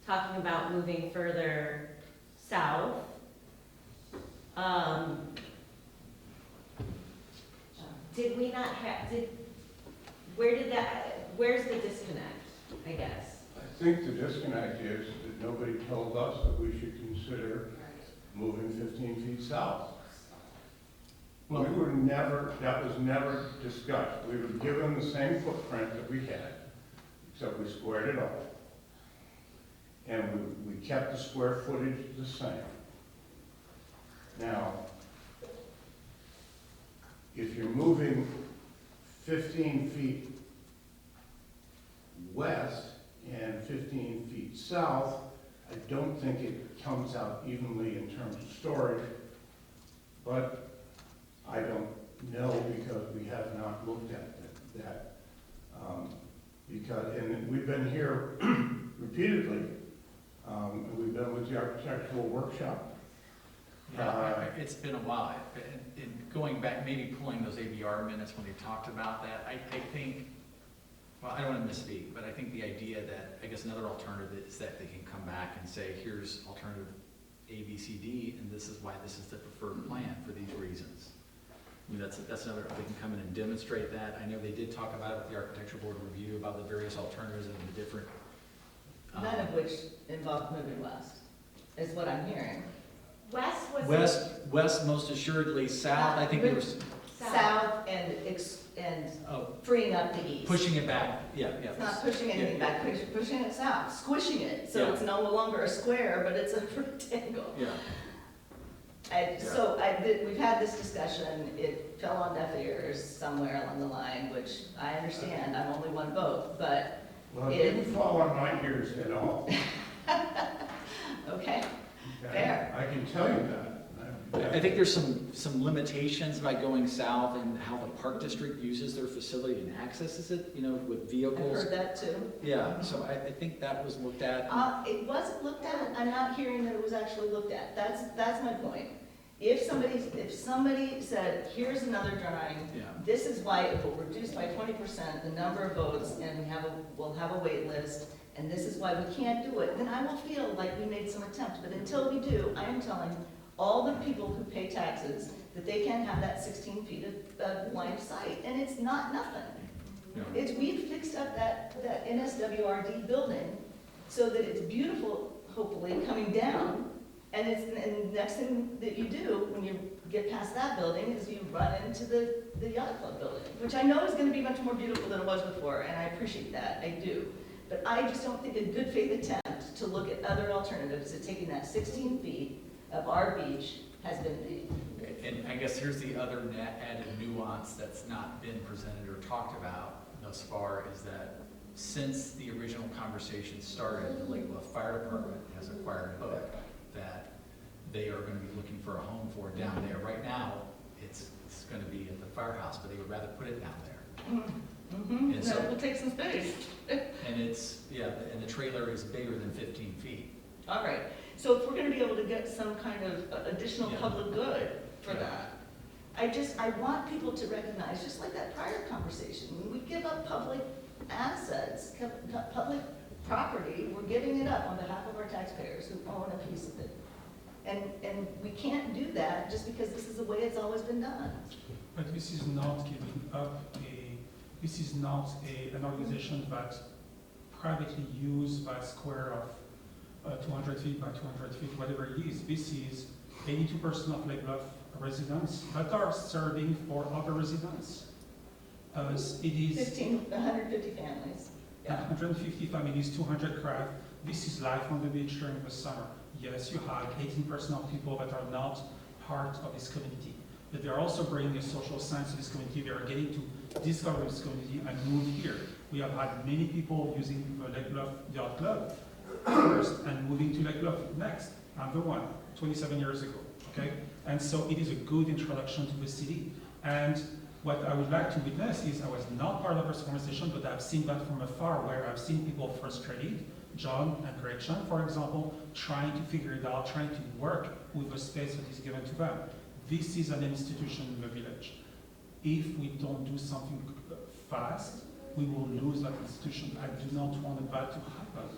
talking about moving further south. did we not have, where's the disconnect, I guess? I think the disconnect is that nobody told us that we should consider moving 15 feet south. We were never, that was never discussed. We were given the same footprint that we had, except we squared it off. And we kept the square footage the same. Now, if you're moving 15 feet west and 15 feet south, I don't think it comes out evenly in terms of storage, but I don't know because we have not looked at that. And we've been here repeatedly, and we've been with the architectural workshop. It's been a while, and going back, maybe pulling those ABR minutes when they talked about that, I think, well, I don't want to misspeak, but I think the idea that, I guess another alternative is that they can come back and say, here's alternative A, B, C, D, and this is why this is the preferred plan for these reasons. I mean, that's another, they can come in and demonstrate that. I know they did talk about it with the architectural board review about the various alternatives and the different. None of which involved moving west, is what I'm hearing. West most assuredly, south, I think there was. South and freeing up the east. Pushing it back, yeah. It's not pushing anything back, pushing it south, squishing it, so it's no longer a square, but it's a rectangle. Yeah. We've had this discussion, it fell on deaf ears somewhere along the line, which I understand, I'm only one vote, but. Well, it didn't fall on my ears at all. Okay, fair. I can tell you that. I think there's some limitations by going south and how the park district uses their facility and accesses it, with I've vehicles. heard that too. Yeah, so I think that was looked at. It wasn't looked at, I'm not hearing that it was actually looked at, that's my point. If somebody said, here's another drawing, Yeah. this is why it will reduce by 20% the number of votes, and we'll have a wait list, and this is why we can't do it, then I will feel like we made some attempt. But until we do, I am telling all the people who pay taxes that they can have that 16 feet of line of sight, and it's not nothing. Yeah. We've fixed up that NSWRD building so that it's beautiful, hopefully, coming down. And the next thing that you do when you get past that building is you run into the yacht club building, which I know is going to be much more beautiful than it was before, and I appreciate that, I do. But I just don't think a good faith attempt to look at other alternatives to taking that 16 feet of our beach has been made. And I guess here's the other added nuance that's not been presented or talked about thus far, is that since the original conversation started, the Lake Bluff Fire Department has acquired a boat that they are going to be looking for a home for down there. Right now, it's going to be at the firehouse, but they would rather put it down there. Mm-hmm. And That will take some space. And and the trailer is bigger than 15 feet. All right, so if we're gonna be able to get some kind of additional Yeah. public good for that, I want people to recognize, just like that prior conversation, when we give up public assets, public property, we're giving it up on behalf of our taxpayers who own a piece of it. And we can't do that just because this is the way it's always been done. But this is not giving up this is not an organization that privately used by square of 200 feet by 200 feet, whatever it is. This is 82% of Lake Bluff residents that are serving for other residents. It is 150 families. Yeah. 150 families, 200 craft. This is life on the beach during the summer. Yes, you have 18% of people that are not part of this community, but they're also bringing a social sense to this community. They are getting to discover this community and move here. We have had many people using the Lake Bluff Yacht Club first and moving to Lake Bluff next. I'm the one, 27 years ago, okay? And so it is a good introduction to the city. And what I would like to witness is, I was not part of this conversation, but I've seen that from afar, where I've seen people frustrated, John and Gretchen, for example, trying to figure it out, trying to work with the space that is given to them. This is an institution in the village. If we don't do something fast, we will lose that institution. I do not want that to happen.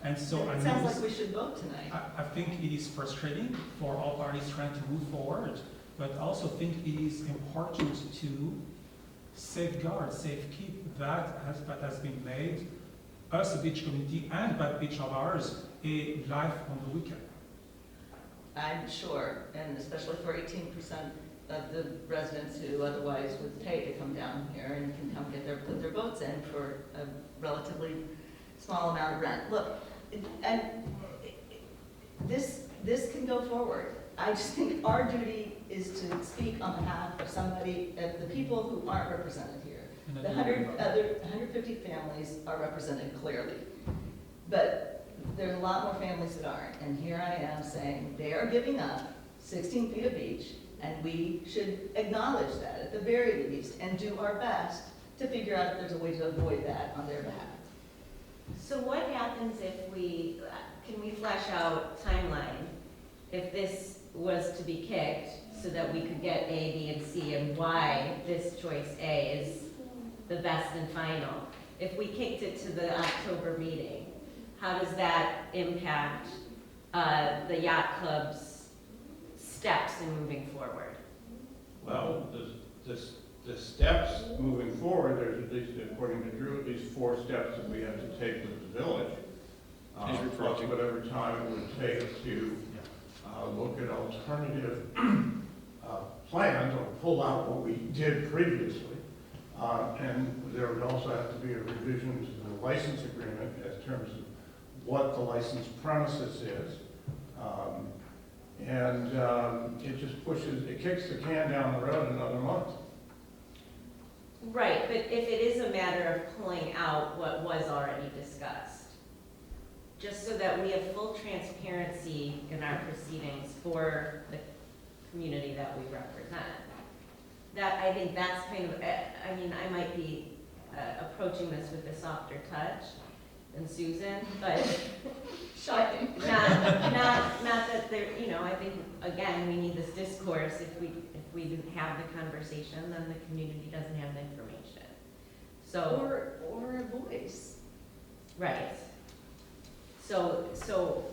And so It sounds like we should vote tonight. I think it is frustrating for all parties trying to move forward, but I also think it is important to safeguard, safekeep that has been made, us, a beach community, and that beach of ours, a life on the weekend. I'm sure, and especially for 18% of the residents who otherwise would pay to come down here and can come put their boats in for a relatively small amount of rent. Look, and this can go forward. I just think our duty is to speak on behalf of somebody, the people who aren't represented here. The 150 families are represented clearly, but there's a lot more families that aren't. And here I am saying they are giving up 16 feet of beach, and we should acknowledge that at the very least and do our best to figure out if there's a way to avoid that on their behalf. So what happens if can we flesh out timeline? If this was to be kicked so that we could get A, B, and C, and why this choice A is the best and final. If we kicked it to the October meeting, how does that impact the yacht club's steps in moving forward? Well, the steps moving forward, there's at least, according to Drew, at least 4 steps that we have to take with the village. Plus whatever time it would take to look at alternative plans or pull out what we did previously. And there would also have to be a revision to the license agreement in terms of what the licensed premises is. It just it kicks the can down the road another month. Right, but if it is a matter of pulling out what was already discussed, just so that we have full transparency in our proceedings for the community that we represent. I think that's kind of, I mean, I might be approaching this with a softer touch than Susan, but Shocking. not that there, I think, again, we need this discourse. If we didn't have the conversation, then the community doesn't have the information. So. Or a voice. Right. So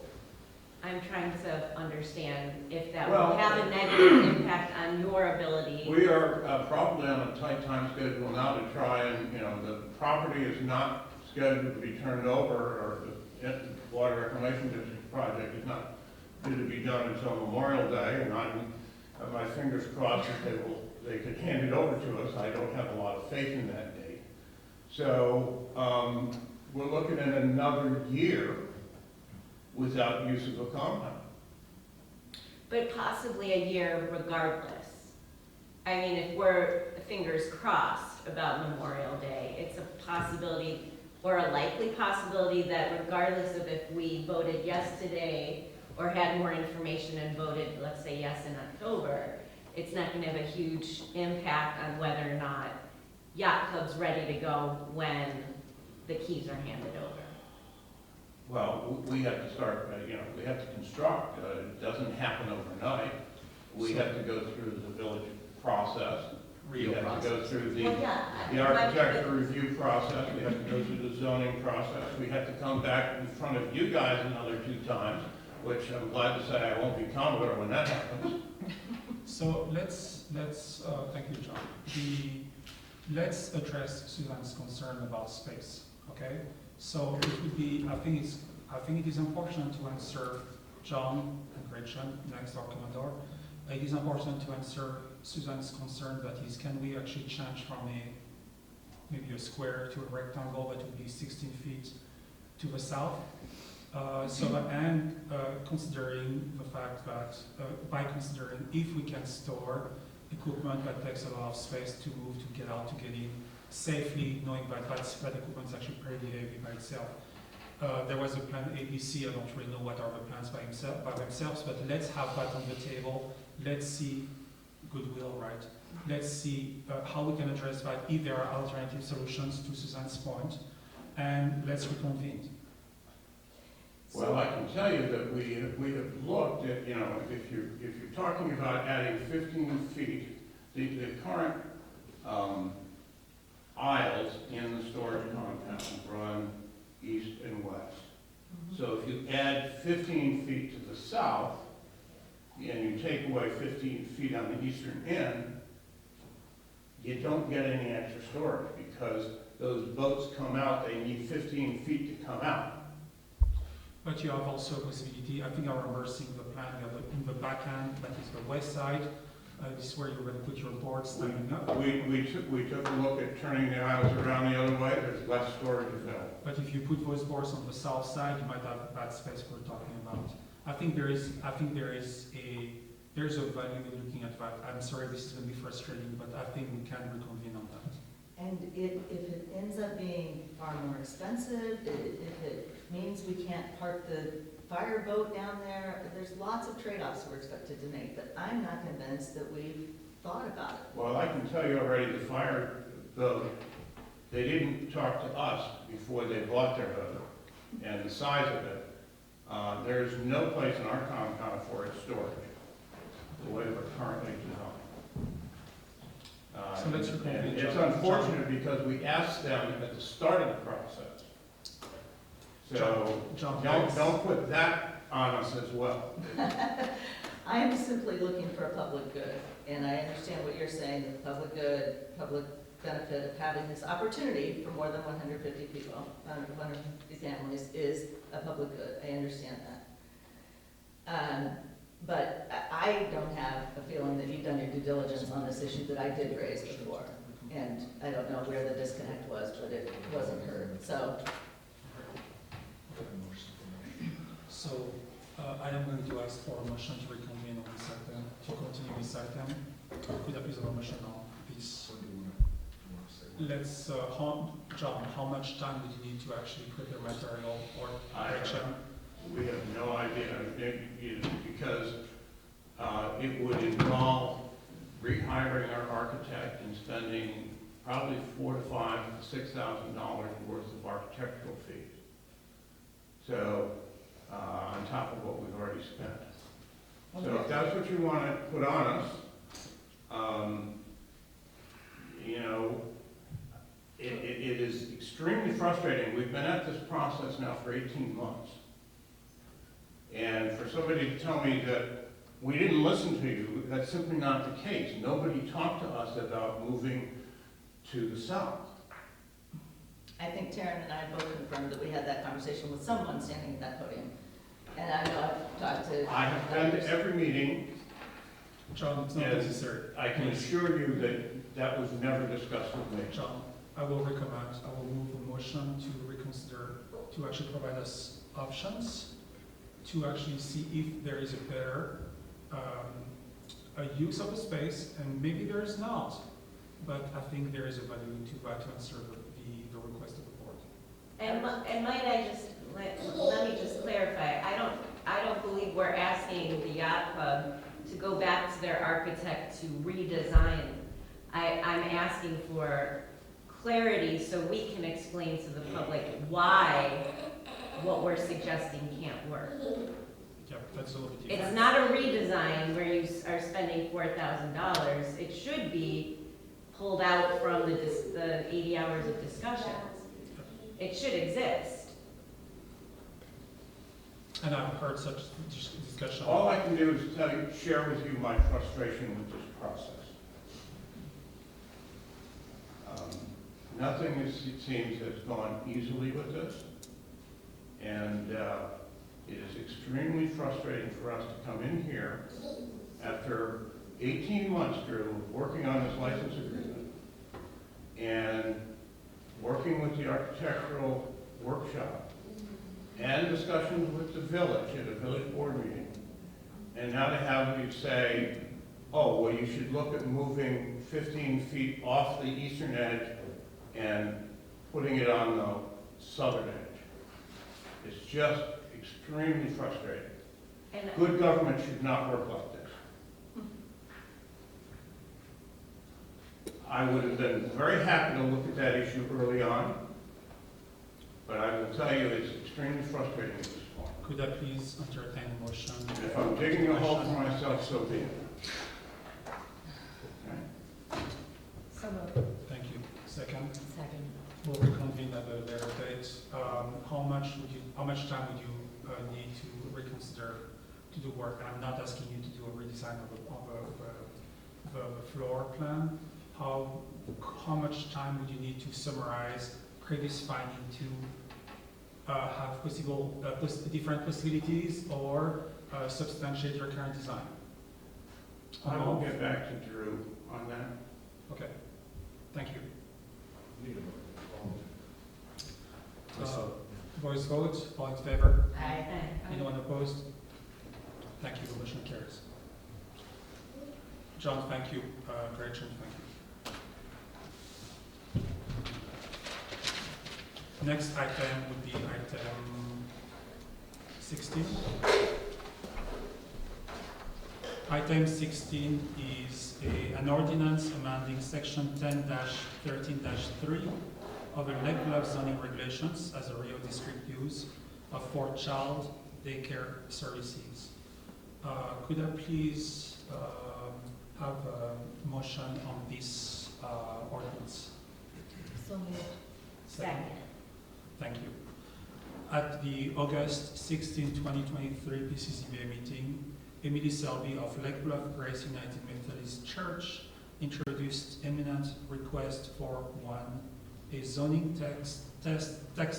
I'm trying to understand if that will have a negative impact on your ability. We are probably on a tight time schedule now to try and, the property is not scheduled to be turned over, or the Water Reclamation District project is not due to be done until Memorial Day, and I'm my fingers crossed that they could hand it over to us. I don't have a lot of faith in that date. So we're looking at another year without use of a compound. But possibly a year regardless. I mean, if we're fingers crossed about Memorial Day, it's a possibility or a likely possibility that regardless of if we voted yes today or had more information and voted, let's say, yes in October, it's not going to have a huge impact on whether or not yacht club's ready to go when the keys are handed over. Well, we have to start, we have to construct. It doesn't happen overnight. We have to go through the village process. We have to go through the architecture review process. We have to go through the zoning process. We have to come back in front of you guys another 2 times, which I'm glad to say I won't be Commodore when that happens. So let's thank you, John. Let's address Suzanne's concern about space, okay? So it would be, I think it is important to answer John and Gretchen, next door Commodore. It is important to answer Suzanne's concern that is, can we actually change from maybe a square to a rectangle that would be 16 feet to the south? Considering the fact that, by considering if we can store equipment that takes a lot of space to move, to get out, to get in safely, knowing that that equipment is actually pretty heavy by itself. There was a plan ABC, I don't really know what are the plans by themselves, but let's have that on the table. Let's see goodwill, right? Let's see how we can address that, if there are alternative solutions to Suzanne's point, and let's reconvene. Well, I can tell you that we have looked at, if you're talking about adding 15 feet, the current aisles in the storage compound run east and west. So if you add 15 feet to the south, and you take away 15 feet on the eastern end, you don't get any extra storage because those boats come out, they need 15 feet to come out. But you have also a possibility, I think I remember seeing the plan, you have in the back end, that is the west side, this is where you're gonna put your board standing up. We took a look at turning the aisles around the other way, there's less storage available. But if you put those boards on the south side, you might have that space we're talking about. I think there is a value in looking at that. I'm sorry, this is gonna be frustrating, but I think we can reconvene on that. And if it ends up being far more expensive, if it means we can't park the fire boat down there, there's lots of trade-offs we're expected to make, but I'm not convinced that we've thought about it. Well, I can tell you already, they didn't talk to us before they bought their boat and the size of it. There's no place in our compound for its storage, the way we're currently designed. So let's reconvene, And it's John. unfortunate because we asked them at the start of the process. So John, don't put that on us as well. I am simply looking for a public good, and I understand what you're saying, that the public good, public benefit of having this opportunity for more than 150 people, 150 families is a public good. I understand that. But I don't have a feeling that you've done your due diligence on this issue that I did raise before. And I don't know where the disconnect was, but it wasn't heard, so. So, I am going to ask for a motion to reconvene on this item, to continue this item. Could I please have a motion on this? Let's, John, how much time would you need to actually prepare material or correction? We have no idea, because it would involve rehiring our architect and spending probably $4,000 to $6,000 worth of architectural fees. So, on top of what we've already spent. So if that's what you want to put on us, it is extremely frustrating. We've been at this process now for 18 months. And for somebody to tell me that we didn't listen to you, that's simply not the case. Nobody talked to us about moving to the south. I think Taryn and I both confirmed that we had that conversation with someone standing at that podium. And I know I've talked to. I have been to every meeting. John, it's not Yes. necessary. I can assure you that that was never discussed with me. John, I will move a motion to reconsider, to actually provide us options, to actually see if there is a better a use of the space, and maybe there is not. But I think there is a value to answer the request of the board. And might I just, let me just clarify, I don't believe we're asking the yacht club to go back to their architect to redesign. I'm asking for clarity so we can explain to the public why what we're suggesting can't work. Yeah, that's a little bit different. It's not a redesign where you are spending $4,000. It should be pulled out from the 80 hours of discussions. It should exist. And I've heard such discussion. All I can do is share with you my frustration with this process. Nothing, it seems, has gone easily with this. And it is extremely frustrating for us to come in here after 18 months, Drew, working on this license agreement and working with the architectural workshop and discussions with the village at a village board meeting. And now to have you say, oh, well, you should look at moving 15 feet off the eastern edge and putting it on the southern edge. It's just extremely frustrating. And Good government should not work like this. I would have been very happy to look at that issue early on, but I will tell you it's extremely frustrating at this point. Could I please entertain a motion? And if I'm digging a hole for myself, so be it. Okay? so moved. Thank you. Second, Second. we'll reconvene at a later date. How much time would you need to reconsider to do work? And I'm not asking you to do a redesign of the floor plan. how much time would you need to summarize previous finding to have possible different possibilities or substantiate your current design? I will get back to Drew on that. Okay, thank you. Need a Voice vote, all in favor? Aye. Anyone opposed? Thank you, the motion carries. John, thank you. Gretchen, thank you. Next item would be item 16. Item 16 is an ordinance amending section 10-13-3 of the Lake Bluff zoning regulations as a Rio district use for child daycare services. Could I please have a motion on this ordinance? So moved. Second. Thank you. At the August 16, 2023 PCCBA meeting, Emily Selby of Lake Bluff Grace United Methodist Church introduced eminent request for one, a zoning text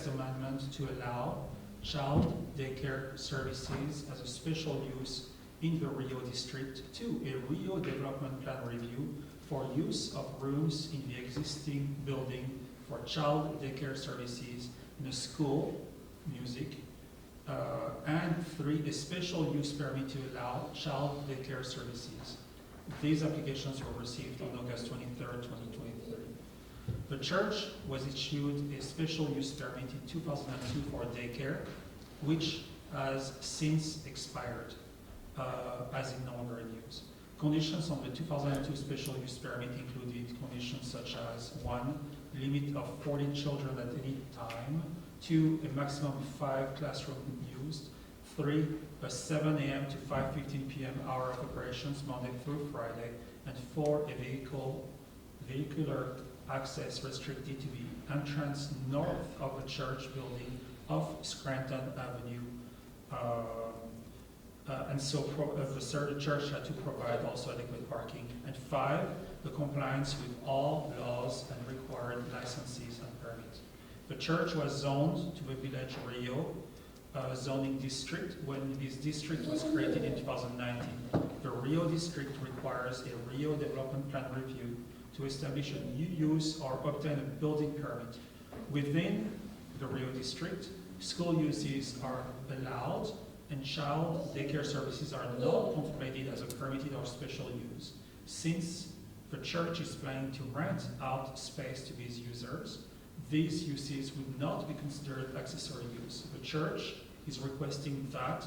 amendment to allow child daycare services as a special use in the Rio district. Two, a Rio development plan review for use of rooms in the existing building for child daycare services in a school, music, and three, a special use permit to allow child daycare services. These applications were received on August 23rd, 2023. The church was issued a special use permit in 2002 for daycare, which has since expired, as in no longer in use. Conditions on the 2002 special use permit included conditions such as 1, limit of 40 children at any time, 2, a maximum of 5 classrooms used, 3, a 7 a.m. to 5:15 p.m. hour of operations Monday through Friday, and 4, a vehicular access restricted to the entrance north of the church building of Scranton Avenue. The church had to provide also adequate parking. And 5, the compliance with all laws and required licenses and permits. The church was zoned to a Village Rio zoning district when this district was created in 2019. The Rio district requires a Rio development plan review to establish a new use or obtain a building permit. Within the Rio district, school uses are allowed and child daycare services are not contemplated as a permitted or special use. Since the church is planning to rent out space to these users, these uses would not be considered accessory use. The church is requesting that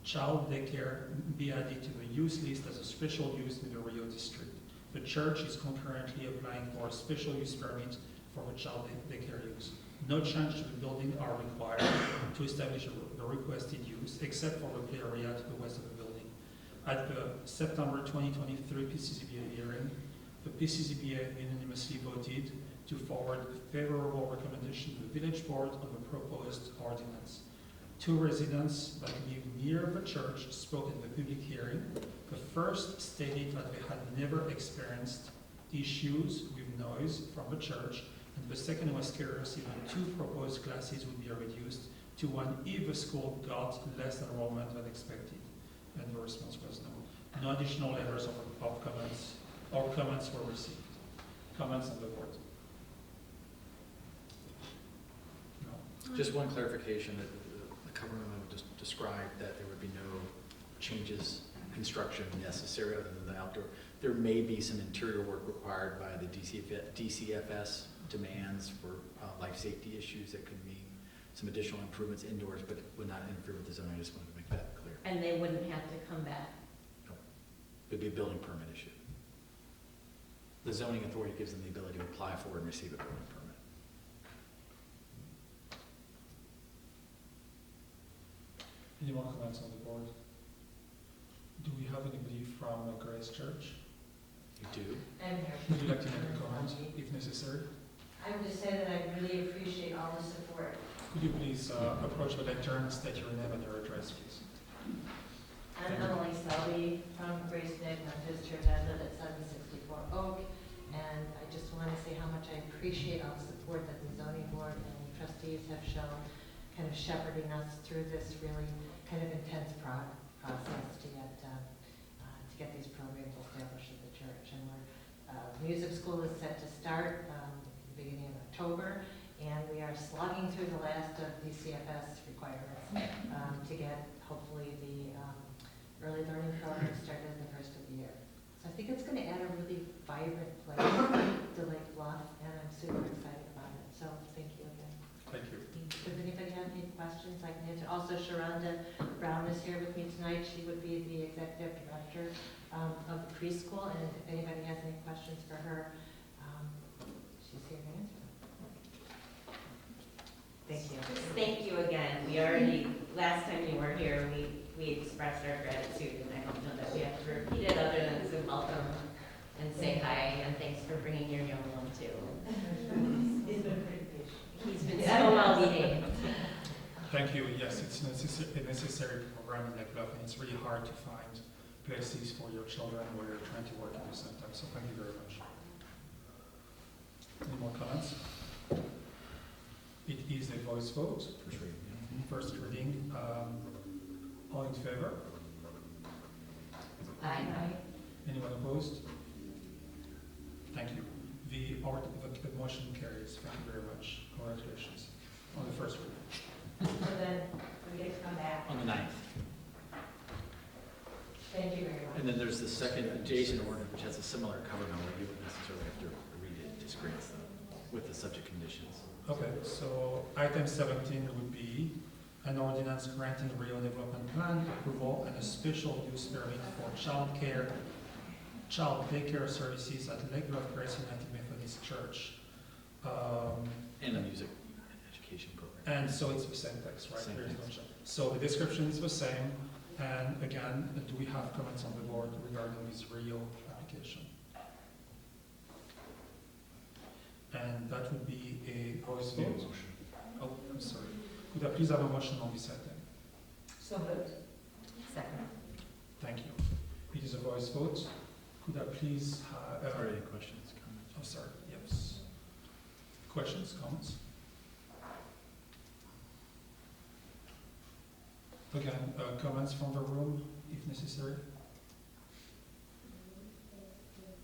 child daycare be added to the use list as a special use in the Rio district. The church is concurrently applying for a special use permit for the child daycare use. No change to the building are required to establish the requested use, except for the play area to the west of the building. At the September 2023 PCCBA hearing, the PCCBA unanimously voted to forward a favorable recommendation to the village board on the proposed ordinance. 2 residents that live near the church spoke at the public hearing. The first stated that they had never experienced issues with noise from the church, and the second was curious if the 2 proposed classes would be reduced to 1 if the school got less enrollment than expected. And the response was no. No additional letters of comments or comments were received. Comments on the board? No. Just one clarification, that the cover memo just described that there would be no changes, construction necessary other than the outdoor. There may be some interior work required by the DCFS demands for life safety issues that could mean some additional improvements indoors, but it would not interfere with the zoning. I just wanted to make that clear. And they wouldn't have to come back. No. It would be a building permit issue. The zoning authority gives them the ability to apply for and receive a building permit. Any more comments on the board? Do we have anybody from Grace Church? You do? I'm here. Would you like to make a comment, if necessary? I would just say that I really appreciate all the support. Could you please approach the lectern and state your name and your address, please? I'm Emily Selby from Grace United Methodist Church. I live at 764 Oak, and I much. I appreciate all the support that the zoning board and the trustees have shown, kind of shepherding us through this really kind of intense process to get these programs established at the church. And music school is set to start beginning of October, and we are slogging through the last of the CFS requirements to get hopefully the early learning program started in the first of the year. So I think it's going to add a really vibrant place to Lake Bluff, and I'm super excited about it. So thank you again. Thank you. Does anybody have any questions I can answer? Also, Sharonda Brown is here with me tonight. She would be the executive director of the preschool, and if anybody has any questions for her, she's here to answer them. Thank you. Thank you again. We already, last time you were here, we expressed our gratitude, and I don't know that we have to repeat it other than to welcome and say hi, and thanks for bringing your young one too. He's been pretty patient. He's been so well behaved. Thank you. Yes, it's a necessary program in Lake Bluff, and it's really hard to find places for your children where you're trying to work at the same time. So thank you very much. Any more comments? It is a voice vote. First reading. First reading. All in favor? Aye. Anyone opposed? Thank you. The motion carries. Thank you very much. Congratulations on the first reading. So then we get to come back. On the 9th. Thank you very much. And then there's the second adjacent ordinance, which has a similar cover number. You wouldn't necessarily have to read it, just grants them with the subject conditions. Okay, so item 17 would be an ordinance granting Rio Development Plan approval and a special use permit for child daycare services at Lake Bluff Grace United Methodist Church. And a music education program. And so it's the same text, right? Same There is no text. change. So the description is the same. And again, do we have comments on the board regarding this Rio application? And that would be a voice vote. Oh, I'm sorry. Could I please have a motion on this item? So moved. Second. Thank you. It is a voice vote. Could I please have... Are there any questions, comments? Oh, sorry, yes. Questions, comments? Again, comments from the room, if necessary.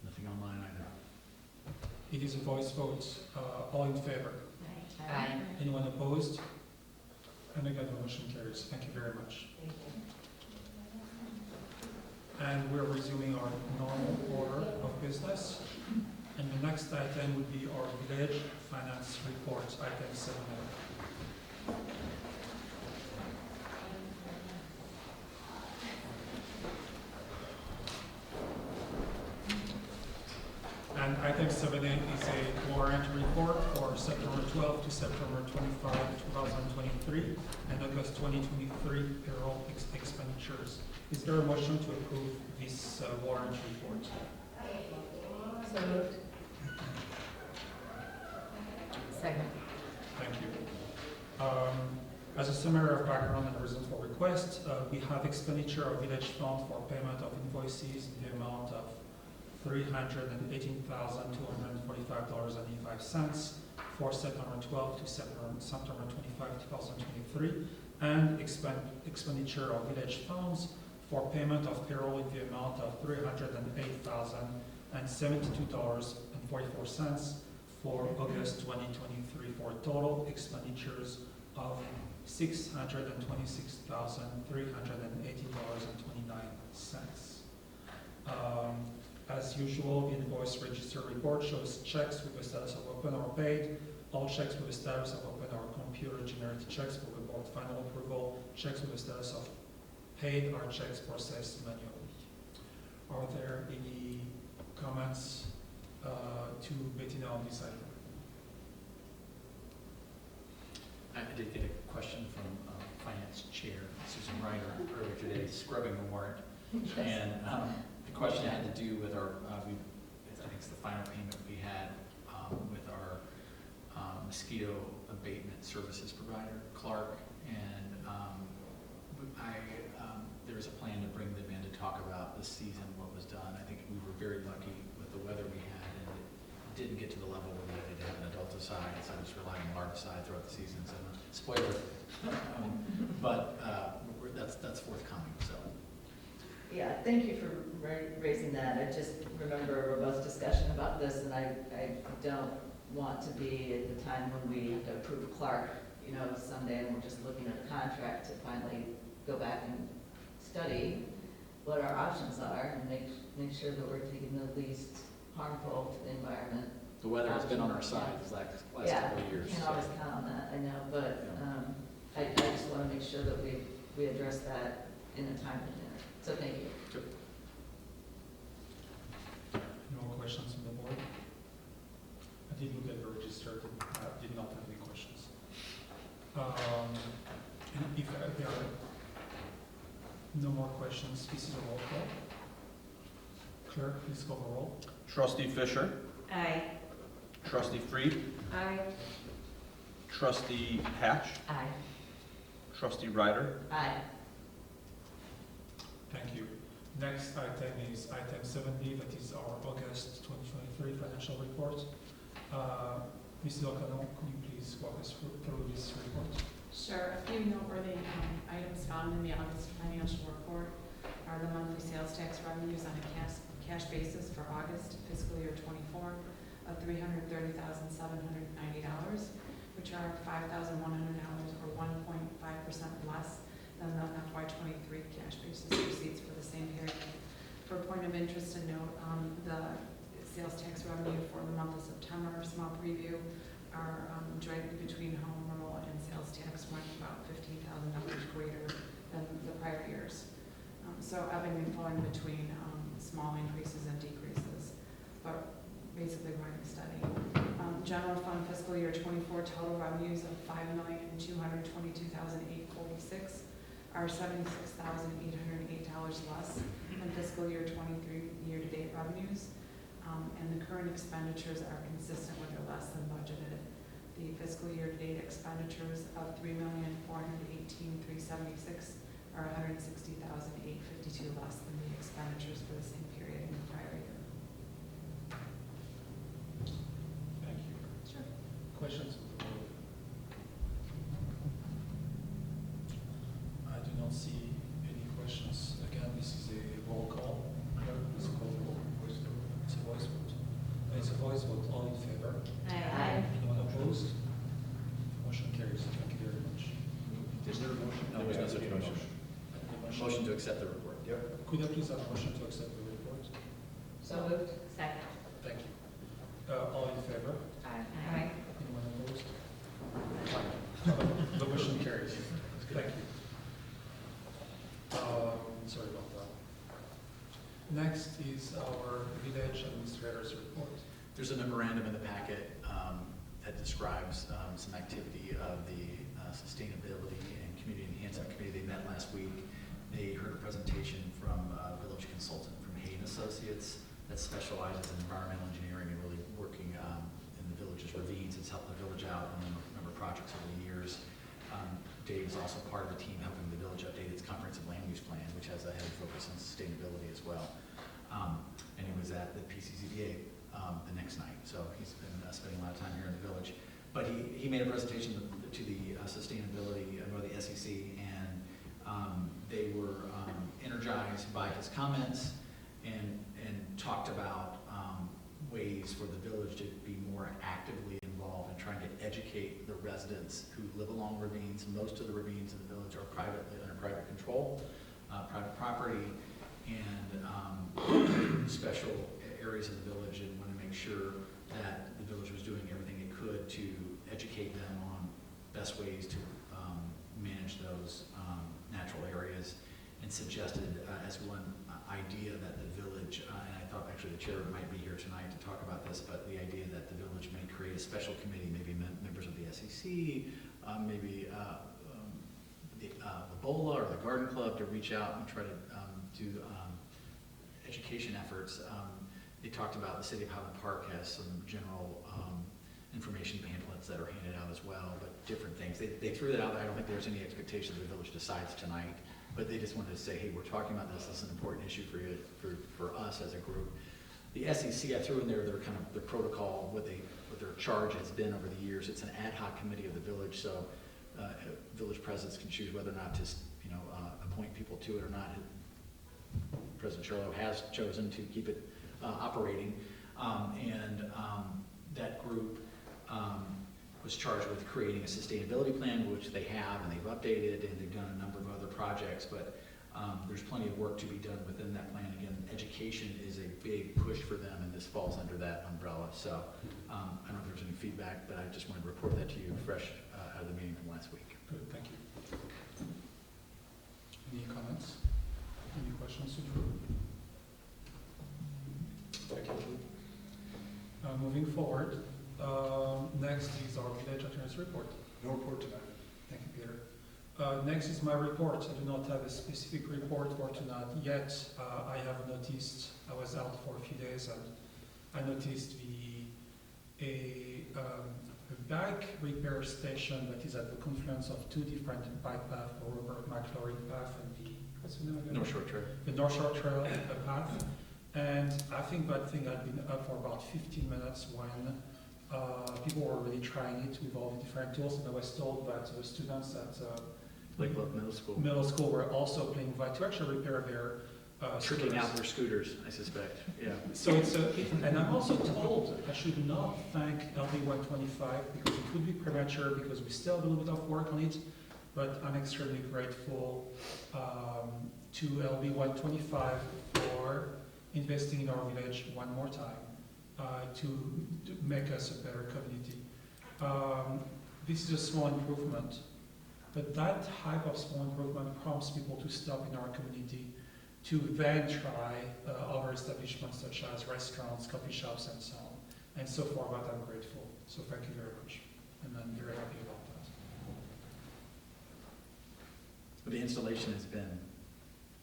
Nothing online either. It is a voice vote. All in favor? Aye. Anyone opposed? And again, the motion carries. Thank you very much. Thank you. And we're resuming our normal order of business. And the next item would be our village finance report, item 7A. And item 7A is a warrant report for September 12 to September 25, 2023, and August 2023 payroll expenditures. Is there a motion to approve this warrant report? So moved. Second. Thank you. As a summary of background and reason for request, we have expenditure of village fund for payment of invoices in the amount of $318,245.85 for September 12 to September 25, 2023, and expenditure of village funds for payment of payroll in the amount of $308,072.44 for August 2023, for total expenditures of $626,380.29. As usual, the invoice register report shows checks with the status of open or paid, all checks with the status of open or computer-generated checks for the board final approval, checks with the status of paid are checks processed manually. Are there any comments to Bettina on this item? I did get a question from Finance Chair Susan Reiner earlier today, scrubbing the warrant. And the question had to do with our, I think it's the final payment we had with our mosquito abatement services provider, Clark. And there is a plan to bring them in to talk about this season, what was done. I think we were very lucky with the weather we had, and it didn't get to the level where we needed to have an adulticide, so I just relied on larvicide throughout the season, so spoiler. But that's forthcoming, so. Yeah, thank you for raising that. I just remember a robust discussion about this, and I don't want to be at the time when we have to approve Clark, you know, someday, and we're just looking at a contract to finally go back and study what our options are and make sure that we're taking the least harmful to the environment. The weather has been on our side these last couple of years. Yeah, can't always count on that, I know, but I just want to make sure that we address that in a timely manner. So thank you. Sure. No questions on the board? I did look at the register, I did not have any questions. And if there are no more questions, this is a roll call. Clerk, please call the roll. Trustee Fisher, Aye. Trustee Freed, Aye. Trustee Hatch, Aye. Trustee Ryder, Aye. Thank you. Next item is item 7B, that is our August 2023 financial report. Mrs. O'Connell, could you please walk us through this report? Sure. A few noteworthy items found in the August financial report are the monthly sales tax revenues on a cash basis for August fiscal year 24 of $330,790, which are $5,100 or 1.5% less than the FY23 cash basis receipts for the same period. For a point of interest and note, the sales tax revenue for the month of September, small preview, are jointly between home rule and sales tax went about $15,000 greater than the prior years. So ebbing and flowing between small increases and decreases, but basically running steady. General fund fiscal year 24 total revenues of $5,222,846 are $76,808 less than fiscal year 23 year-to-date revenues. And the current expenditures are consistent with or less than budgeted. The fiscal year-to-date expenditures of $3,418,376 are $160,852 less than the expenditures for the same period in the prior year. Thank you. Sure. Questions of the board? I do not see any questions. Again, this is a roll call. Clerk, please call the roll. It's a voice vote. It's a voice vote. All in favor? Aye. Anyone opposed? Motion carries. Thank you very much. Is there a motion? No, there's no such motion. Motion to accept the report. Yep. Could I please have a motion to accept the report? So moved. Second. Thank you. All in favor? Aye. Aye. Anyone opposed? The motion carries. Thank you. Sorry about that. Next is our village administrator's report. There's a memorandum in the packet that describes some activity of the Sustainability and Community Enhancement Committee. They met last week. They heard a presentation from a village consultant from Hayden Associates that specializes in environmental engineering and really working in the village's ravines. It's helped the village out on a number of projects over the years. Dave is also part of the team helping the village update its comprehensive land use plan, which has a heavy focus on sustainability as well. And he was at the PCCBA the next night, so he's been spending a lot of time here in the village. But he made a presentation to the sustainability, or the SEC, and they were energized by his comments and talked about ways for the village to be more actively involved in trying to educate the residents who live along ravines. Most of the ravines in the village are privately under private control, private property, and special areas of the village, and want to make sure that the village was doing everything it could to educate them on best ways to manage those natural areas, and suggested as one idea that the village, and I thought actually the chair might be here tonight to talk about this, but the idea that the village may create a special committee, maybe members of the SEC, maybe the BOLA or the Garden Club, to reach out and try to do education efforts. They talked about the City of Highland Park has some general information pamphlets that are handed out as well, but different things. They threw that out there. I don't think there's any expectation the village decides tonight, but they just wanted to say, hey, we're talking about this. This is an important issue for you, for us as a group. The SEC, I threw in there their kind of their protocol, what their charge has been over the years. It's an ad hoc committee of the village, so village presidents can choose whether or not to, appoint people to it or not. President Charlo has chosen to keep it operating, and that group was charged with creating a sustainability plan, which they have, and they've updated, and they've done a number of other projects, but there's plenty of work to be done within that plan. Again, education is a big push for them, and this falls under that umbrella. So I don't know if there's any feedback, but I just wanted to report that to you fresh out of the meeting from last week. Good, thank you. Any comments? Any questions to Drew? Thank you. Moving forward, next is our village attorney's report. No report tonight. Thank you, Peter. Next is my report. I do not have a specific report for tonight yet. I have noticed, I was out for a few days, and I noticed a bike repair station that is at the confluence of two different bike paths, the Robert McLaurin path and what's the name again? North Shore Trail. The North Shore Trail path. And I think that thing had been up for about 15 minutes when people were really trying it with all the different tools, and I was told that the students at Lake Bluff Middle School were also playing with it to actually repair their tricking scooters. out their scooters, I suspect. Yeah. So it's and I'm also told I should not thank LB125 because it would be premature because we still have a little bit of work on it, but I'm extremely grateful to LB125 for investing in our village one more time to make us a better community. This is a small improvement, but that type of small improvement prompts people to stop in our community to then try other establishments such as restaurants, coffee shops, and so on. And so for that, I'm grateful. So thank you very much. And I'm very happy about that. The installation has been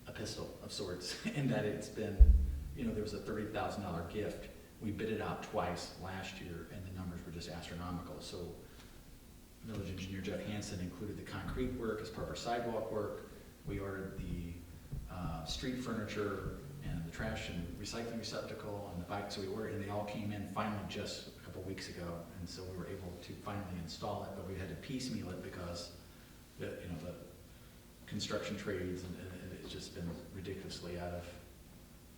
a pistol of sorts in that it's been, there was a $30,000 gift. We bid it out twice last year, and the numbers were just astronomical. So village engineer Jeff Hansen included the concrete work as part of our sidewalk work. We ordered the street furniture and the trash and recycling receptacle and the bike. So we ordered, and they all came in finally just a couple weeks ago. And so we were able to finally install it, but we had to piecemeal it because the construction trades and it's just been ridiculously out of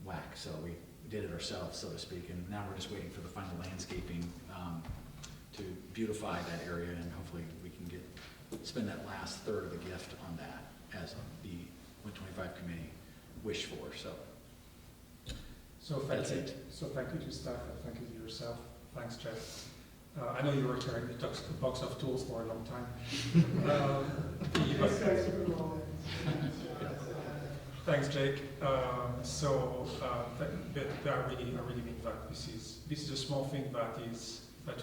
whack. So we did it ourselves, so to speak, and now we're just waiting for the final landscaping to beautify that area, and hopefully we can spend that last third of the gift on that as the 125 committee wished for. So thank That's you. it. So thank you to staff and thank you to yourself. Thanks, Jeff. I know you were carrying the box of tools for a long time. Thanks, Jake. But I really mean that this is a small thing that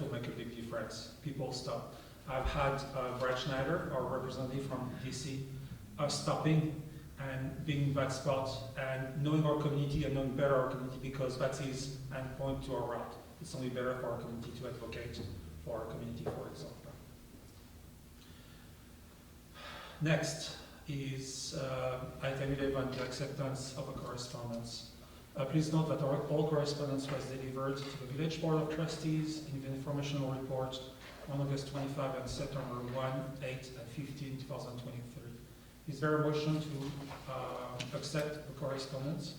will make a big difference. People stop. I've had Brad Schneider, our representative from DC, stopping and being in that spot and knowing our community and knowing better our community because that's his endpoint to our route. It's only better for our community to advocate for our community, for example. Next is item 11, the acceptance of a correspondence. Please note that all correspondence was delivered to the Village Board of Trustees in the informational report on August 25 and September 1, 8, and 15, 2023. Is there a motion to accept the correspondence?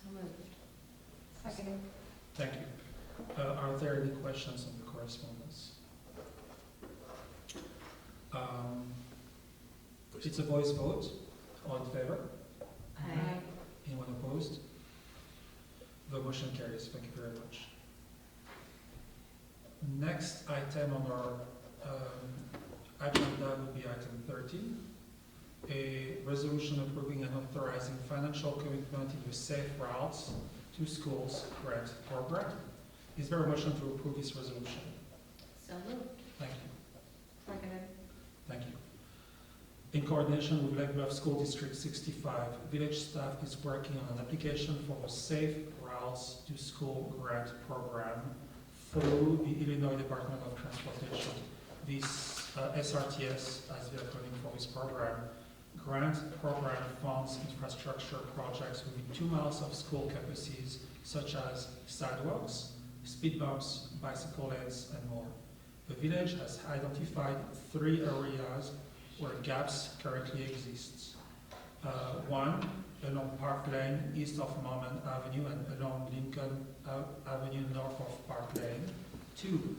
So moved. Second. Thank you. Are there any questions on the correspondence? It's a voice vote. All in favor? Aye. Anyone opposed? The motion carries. Thank you very much. Next item on our agenda would be item 13, a resolution approving and authorizing financial commitment in the Safe Routes to Schools grant program. Is there a motion to approve this resolution? So moved. Thank you. Seconded. Thank you. In coordination with Lake Bluff School District 65, village staff is working on an application for a Safe Routes to School grant program through the Illinois Department of Transportation. This SRTS, as the acronym for this program, grant program funds infrastructure projects within 2 miles of school campuses such as sidewalks, speed bumps, bicycle lanes, and more. The village has identified 3 areas where gaps currently exist. One, along Park Lane east of Mormon Avenue and along Lincoln Avenue north of Park Lane. 2,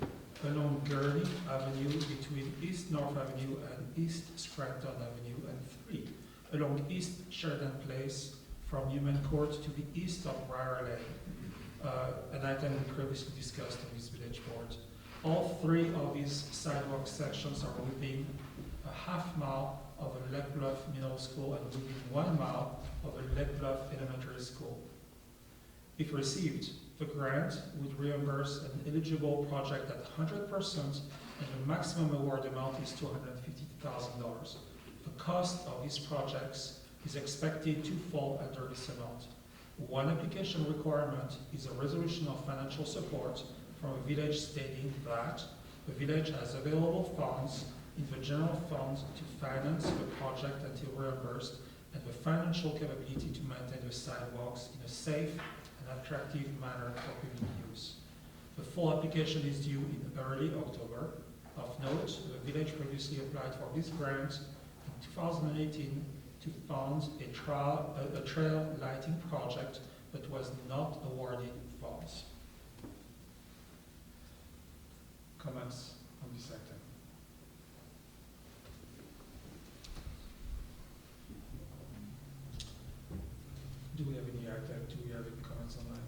along Gurney Avenue between East North Avenue and East Scranton Avenue. And 3, along East Sheridan Place from Newman Court to the east of Briar Lane, an item we previously discussed on this village board. All 3 of these sidewalk sections are within a half mile of a Lake Bluff Middle School and within 1 mile of a Lake Bluff Elementary School. If received, the grant would reimburse an eligible project at 100%, and the maximum award amount is $250,000. The cost of these projects is expected to fall under this amount. One application requirement is a resolution of financial support from a village stating that the village has available funds in the general fund to finance the project until reimbursed, and the financial capability to maintain the sidewalks in a safe and attractive manner for public use. The full application is due in early October. Of note, the village previously applied for this grant in 2018 to fund a trail lighting project, but was not awarded funds. Comments on this item? Do we have any comments on that,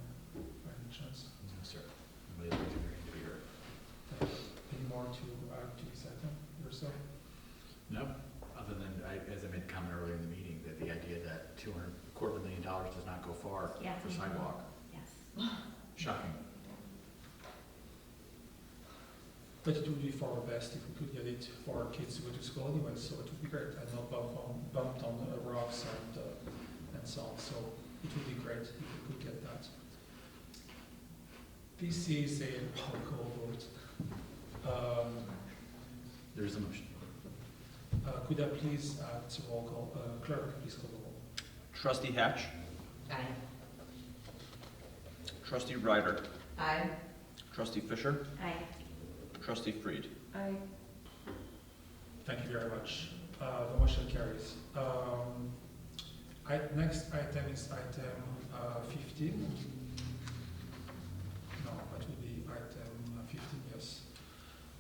by any chance? No, sir. Nobody else to be heard. Any more to add to this item yourself? No, other than, as I made a comment earlier in the meeting, that the idea that $250,000 does not go far Yeah. for sidewalk, Yes. shocking. But it would be for the best if we could get it for our kids to go to school anyway, so it would be great, and not bumped on rocks and so on. So it would be great if we could get that. This is a roll call vote. There's a motion. Could I please, roll call, clerk, please call the roll. Trustee Hatch. Aye. Trustee Ryder. Aye. Trustee Fisher. Aye. Trustee Freed. Aye. Thank you very much. The motion carries. Next item is item 15. No, that would be item 15, yes.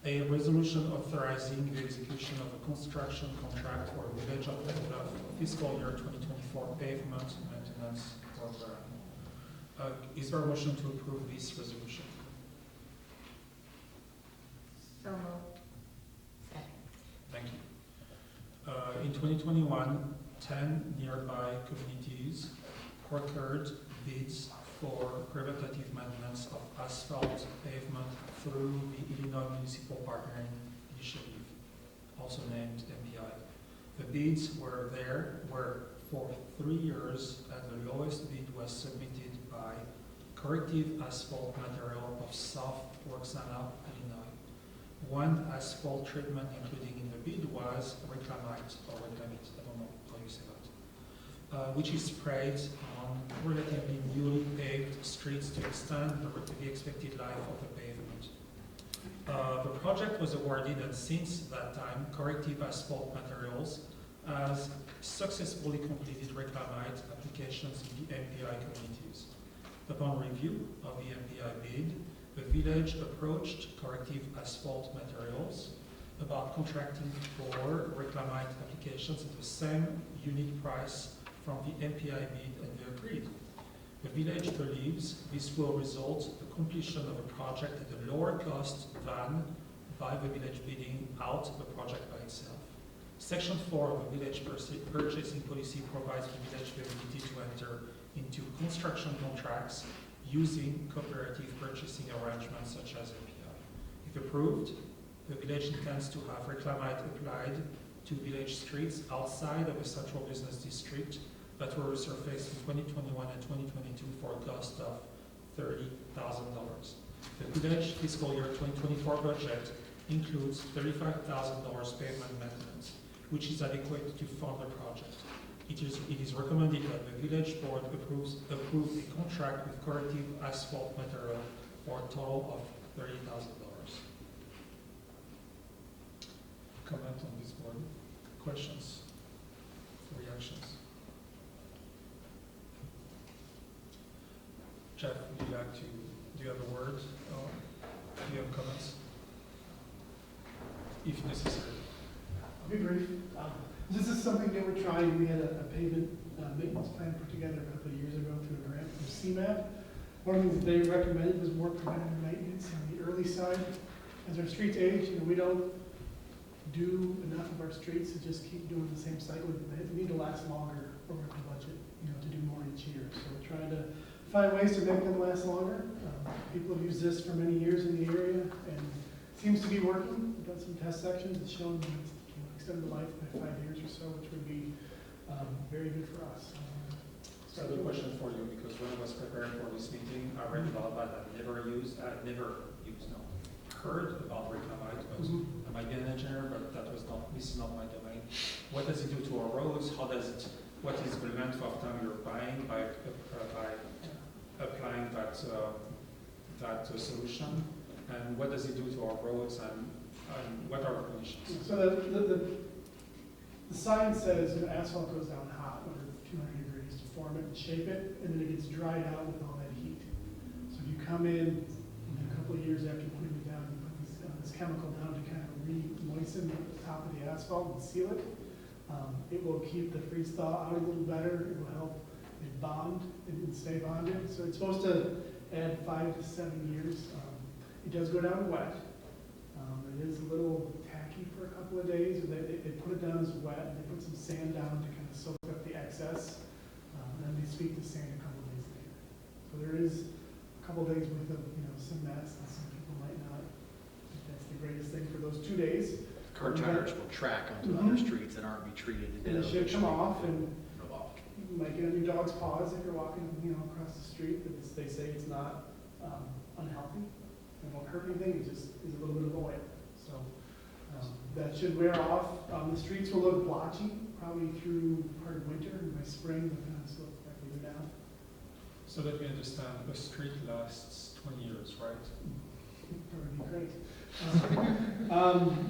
A resolution authorizing the execution of a construction contract for Village of Lake Bluff fiscal year 2024 pavement maintenance program. Is there a motion to approve this resolution? So moved. Second. Thank you. In 2021, 10 nearby communities procured bids for preventative maintenance of asphalt pavement through the Illinois Municipal Partnering Initiative, also named MPI. The bids were for 3 years, and the lowest bid was submitted by Corrective Asphalt Material of South Roxana, Illinois. One asphalt treatment including in the bid was reclamite, or reclamite, I don't know how you say that, which is sprayed on relatively newly paved streets to extend the expected life of the pavement. The project was awarded, and since that time, Corrective Asphalt Materials has successfully completed reclamite applications in the MPI communities. Upon review of the MPI bid, the village approached Corrective Asphalt Materials about contracting for reclamite applications at the same unit price from the MPI bid, and they agreed. The village believes this will result in the completion of a project at a lower cost than by the village bidding out the project by itself. Section 4 of the village purchasing policy provides the village the ability to enter into construction contracts using cooperative purchasing arrangements such as MPI. If approved, the village intends to have reclamite applied to village streets outside of a central business district that were resurfaced in 2021 and 2022 for a cost of $30,000. The village fiscal year 2024 budget includes $35,000 pavement maintenance, which is adequate to fund the project. it is recommended that the village board approve a contract with Corrective Asphalt Material for a total of $30,000. Comment on this board? Questions? Reactions? Jeff, would you like to, do you have a word? Do you have comments? If necessary. I'll be brief. This is something that we're trying. We had a pavement maintenance plan put together a couple of years ago through a grant from CMAP. One of the things that they recommended was more preventative maintenance on the early side. As our streets age, we don't do enough of our streets to just keep doing the same cycle. They need to last longer over the budget, to do more each year. So we're trying to find ways to make them last longer. People have used this for many years in the area, and it seems to be working. We've done some test sections. It's shown extend the life by 5 years or so, which would be very good for us. So I have a question for you, because when I was preparing for this meeting, I read about that. I've never heard about reclamite, because I might be an engineer, but this is not my domain. What does it do to our roads? What is the length of time you're buying by applying that solution? And what does it do to our roads, and what are the conditions? So the sign says asphalt goes down hot under 200 degrees to form it and shape it, and then it gets dried out with all that heat. So if you come in a couple of years after putting it down, you put this chemical down to kind of re-moisten the top of the asphalt and seal it. It will keep the freeze thaw out a little better. It will help it bond and stay bonded. So it's supposed to add 5 to 7 years. It does go down wet. It is a little tacky for a couple of days. They put it down as wet. They put some sand down to kind of soak up the excess. And then they sweep the sand a couple of days later. So there is a couple of days worth of some mess, and some people might not think that's the greatest thing for those 2 days. Car tires will track onto other streets that aren't be treated. And they should come off, and you might get on your dog's paws if you're walking across the street, but they say it's not unhealthy. It won't hurt anything. It just is a little bit of oil. So that should wear off. The streets will look blotchy probably through part of winter, and by spring they'll kind of slope like we do now. So that we understand, a street lasts 20 years, right? That would be great.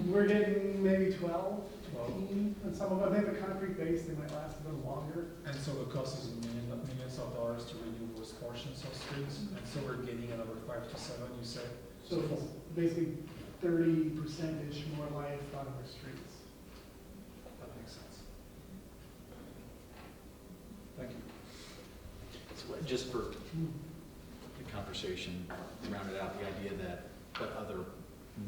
We're getting maybe 12, 15, and some of them, they have a concrete base, they might last a little longer. And so the cost is millions of dollars to renew those portions of streets, and so we're getting another 5 to 7, you said? So it's basically 30%-ish more life out of our streets. That makes sense. Thank you. So just for the conversation, rounded out the idea that what other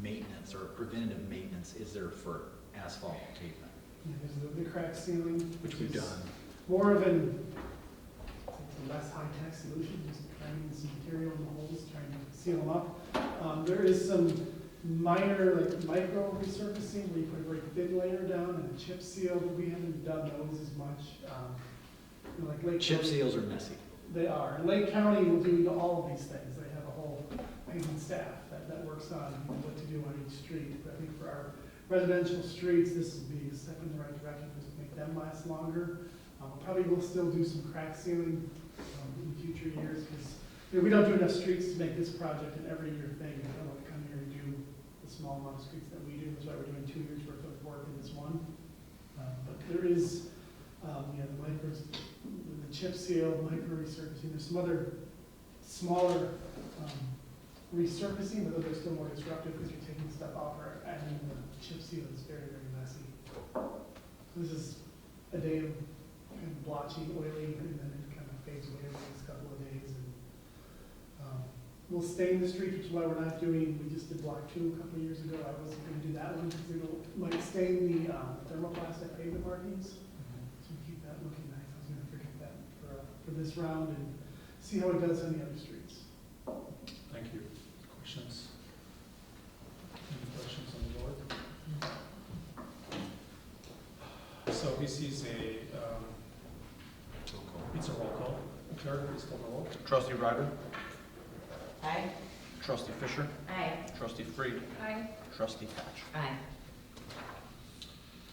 maintenance or preventative maintenance is there for asphalt pavement? Yeah, there's the crack sealing, Which we've is done. more of it's a less high-tech solution, just trying some material in the holes, trying to seal them up. There is some minor, micro resurfacing where you put a very thin layer down and a chip seal, but we haven't done those as much. Lake Chip County, seals are messy. They are. Lake County will do all of these things. They have a whole pavement staff that works on what to do on each street. But I think for our residential streets, this would be a step in the right direction, just to make them last longer. Probably we'll still do some crack sealing in future years, because we don't do enough streets to make this project an every year thing. I don't want to come here and do the small amount of streets that we do. That's why we're doing 2 years worth of work in this one. But there is, the micros, the chip seal, micro resurfacing. There's some other smaller resurfacing, but those are still more disruptive because you're taking stuff off or adding the chip seal is very, very messy. So this is a day of kind of blotchy, oily, and then it kind of fades away over the next couple of days. And we'll stain the street, which is why we're not doing, we just did block 2 a couple of years ago. I wasn't going to do that one because it might stain the thermoplastic pavement markings. So we keep that looking nice. I was going to forget that for this round and see how it does on the other streets. Thank you. Questions? Any questions on the board? So this is it's a roll call. Clerk, please call the roll. Trustee Ryder? Aye. Trustee Fisher? Aye. Trustee Fried? Aye. Trustee Hatch? Aye.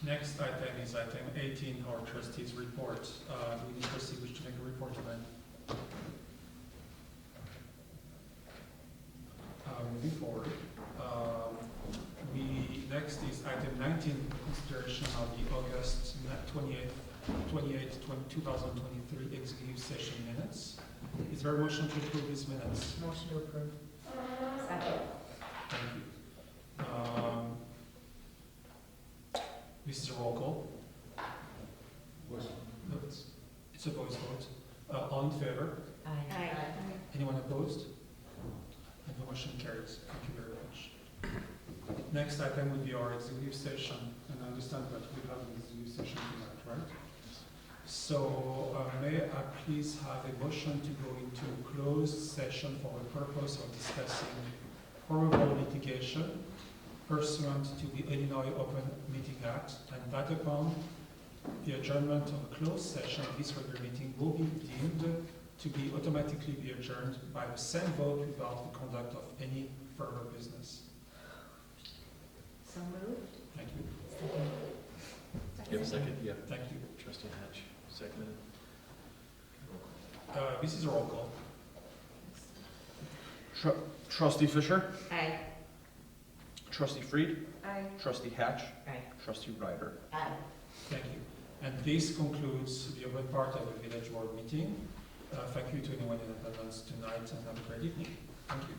Next item is item 18, our trustees report. Do we need trustee wish to make a report tonight? Moving forward, next is item 19, consideration of the August 28, 2023 executive session minutes. Is there a motion to approve these minutes? Motion to approve. Second. Thank you. This is a roll call. No, it's a voice vote. All in favor? Aye. Anyone opposed? And the motion carries. Thank you very much. Next item would be our executive session, and I understand that we have an executive session tonight, right? So may I please have a motion to go into closed session for the purpose of discussing horrible litigation pursuant to the Illinois Open Meeting Act, and that upon the adjournment of a closed session, this regular meeting will be deemed to be automatically be adjourned by the same vote without the conduct of any further business. So moved. Thank you. You have a second? Yeah. Thank you. Trustee Hatch, seconded. This is a roll call. Trustee Fisher? Aye. Trustee Fried? Aye. Trustee Hatch? Aye. Trustee Ryder? Aye. Thank you. And this concludes the open part of the village board meeting. Thank you to anyone in attendance tonight, and have a great evening. Thank you.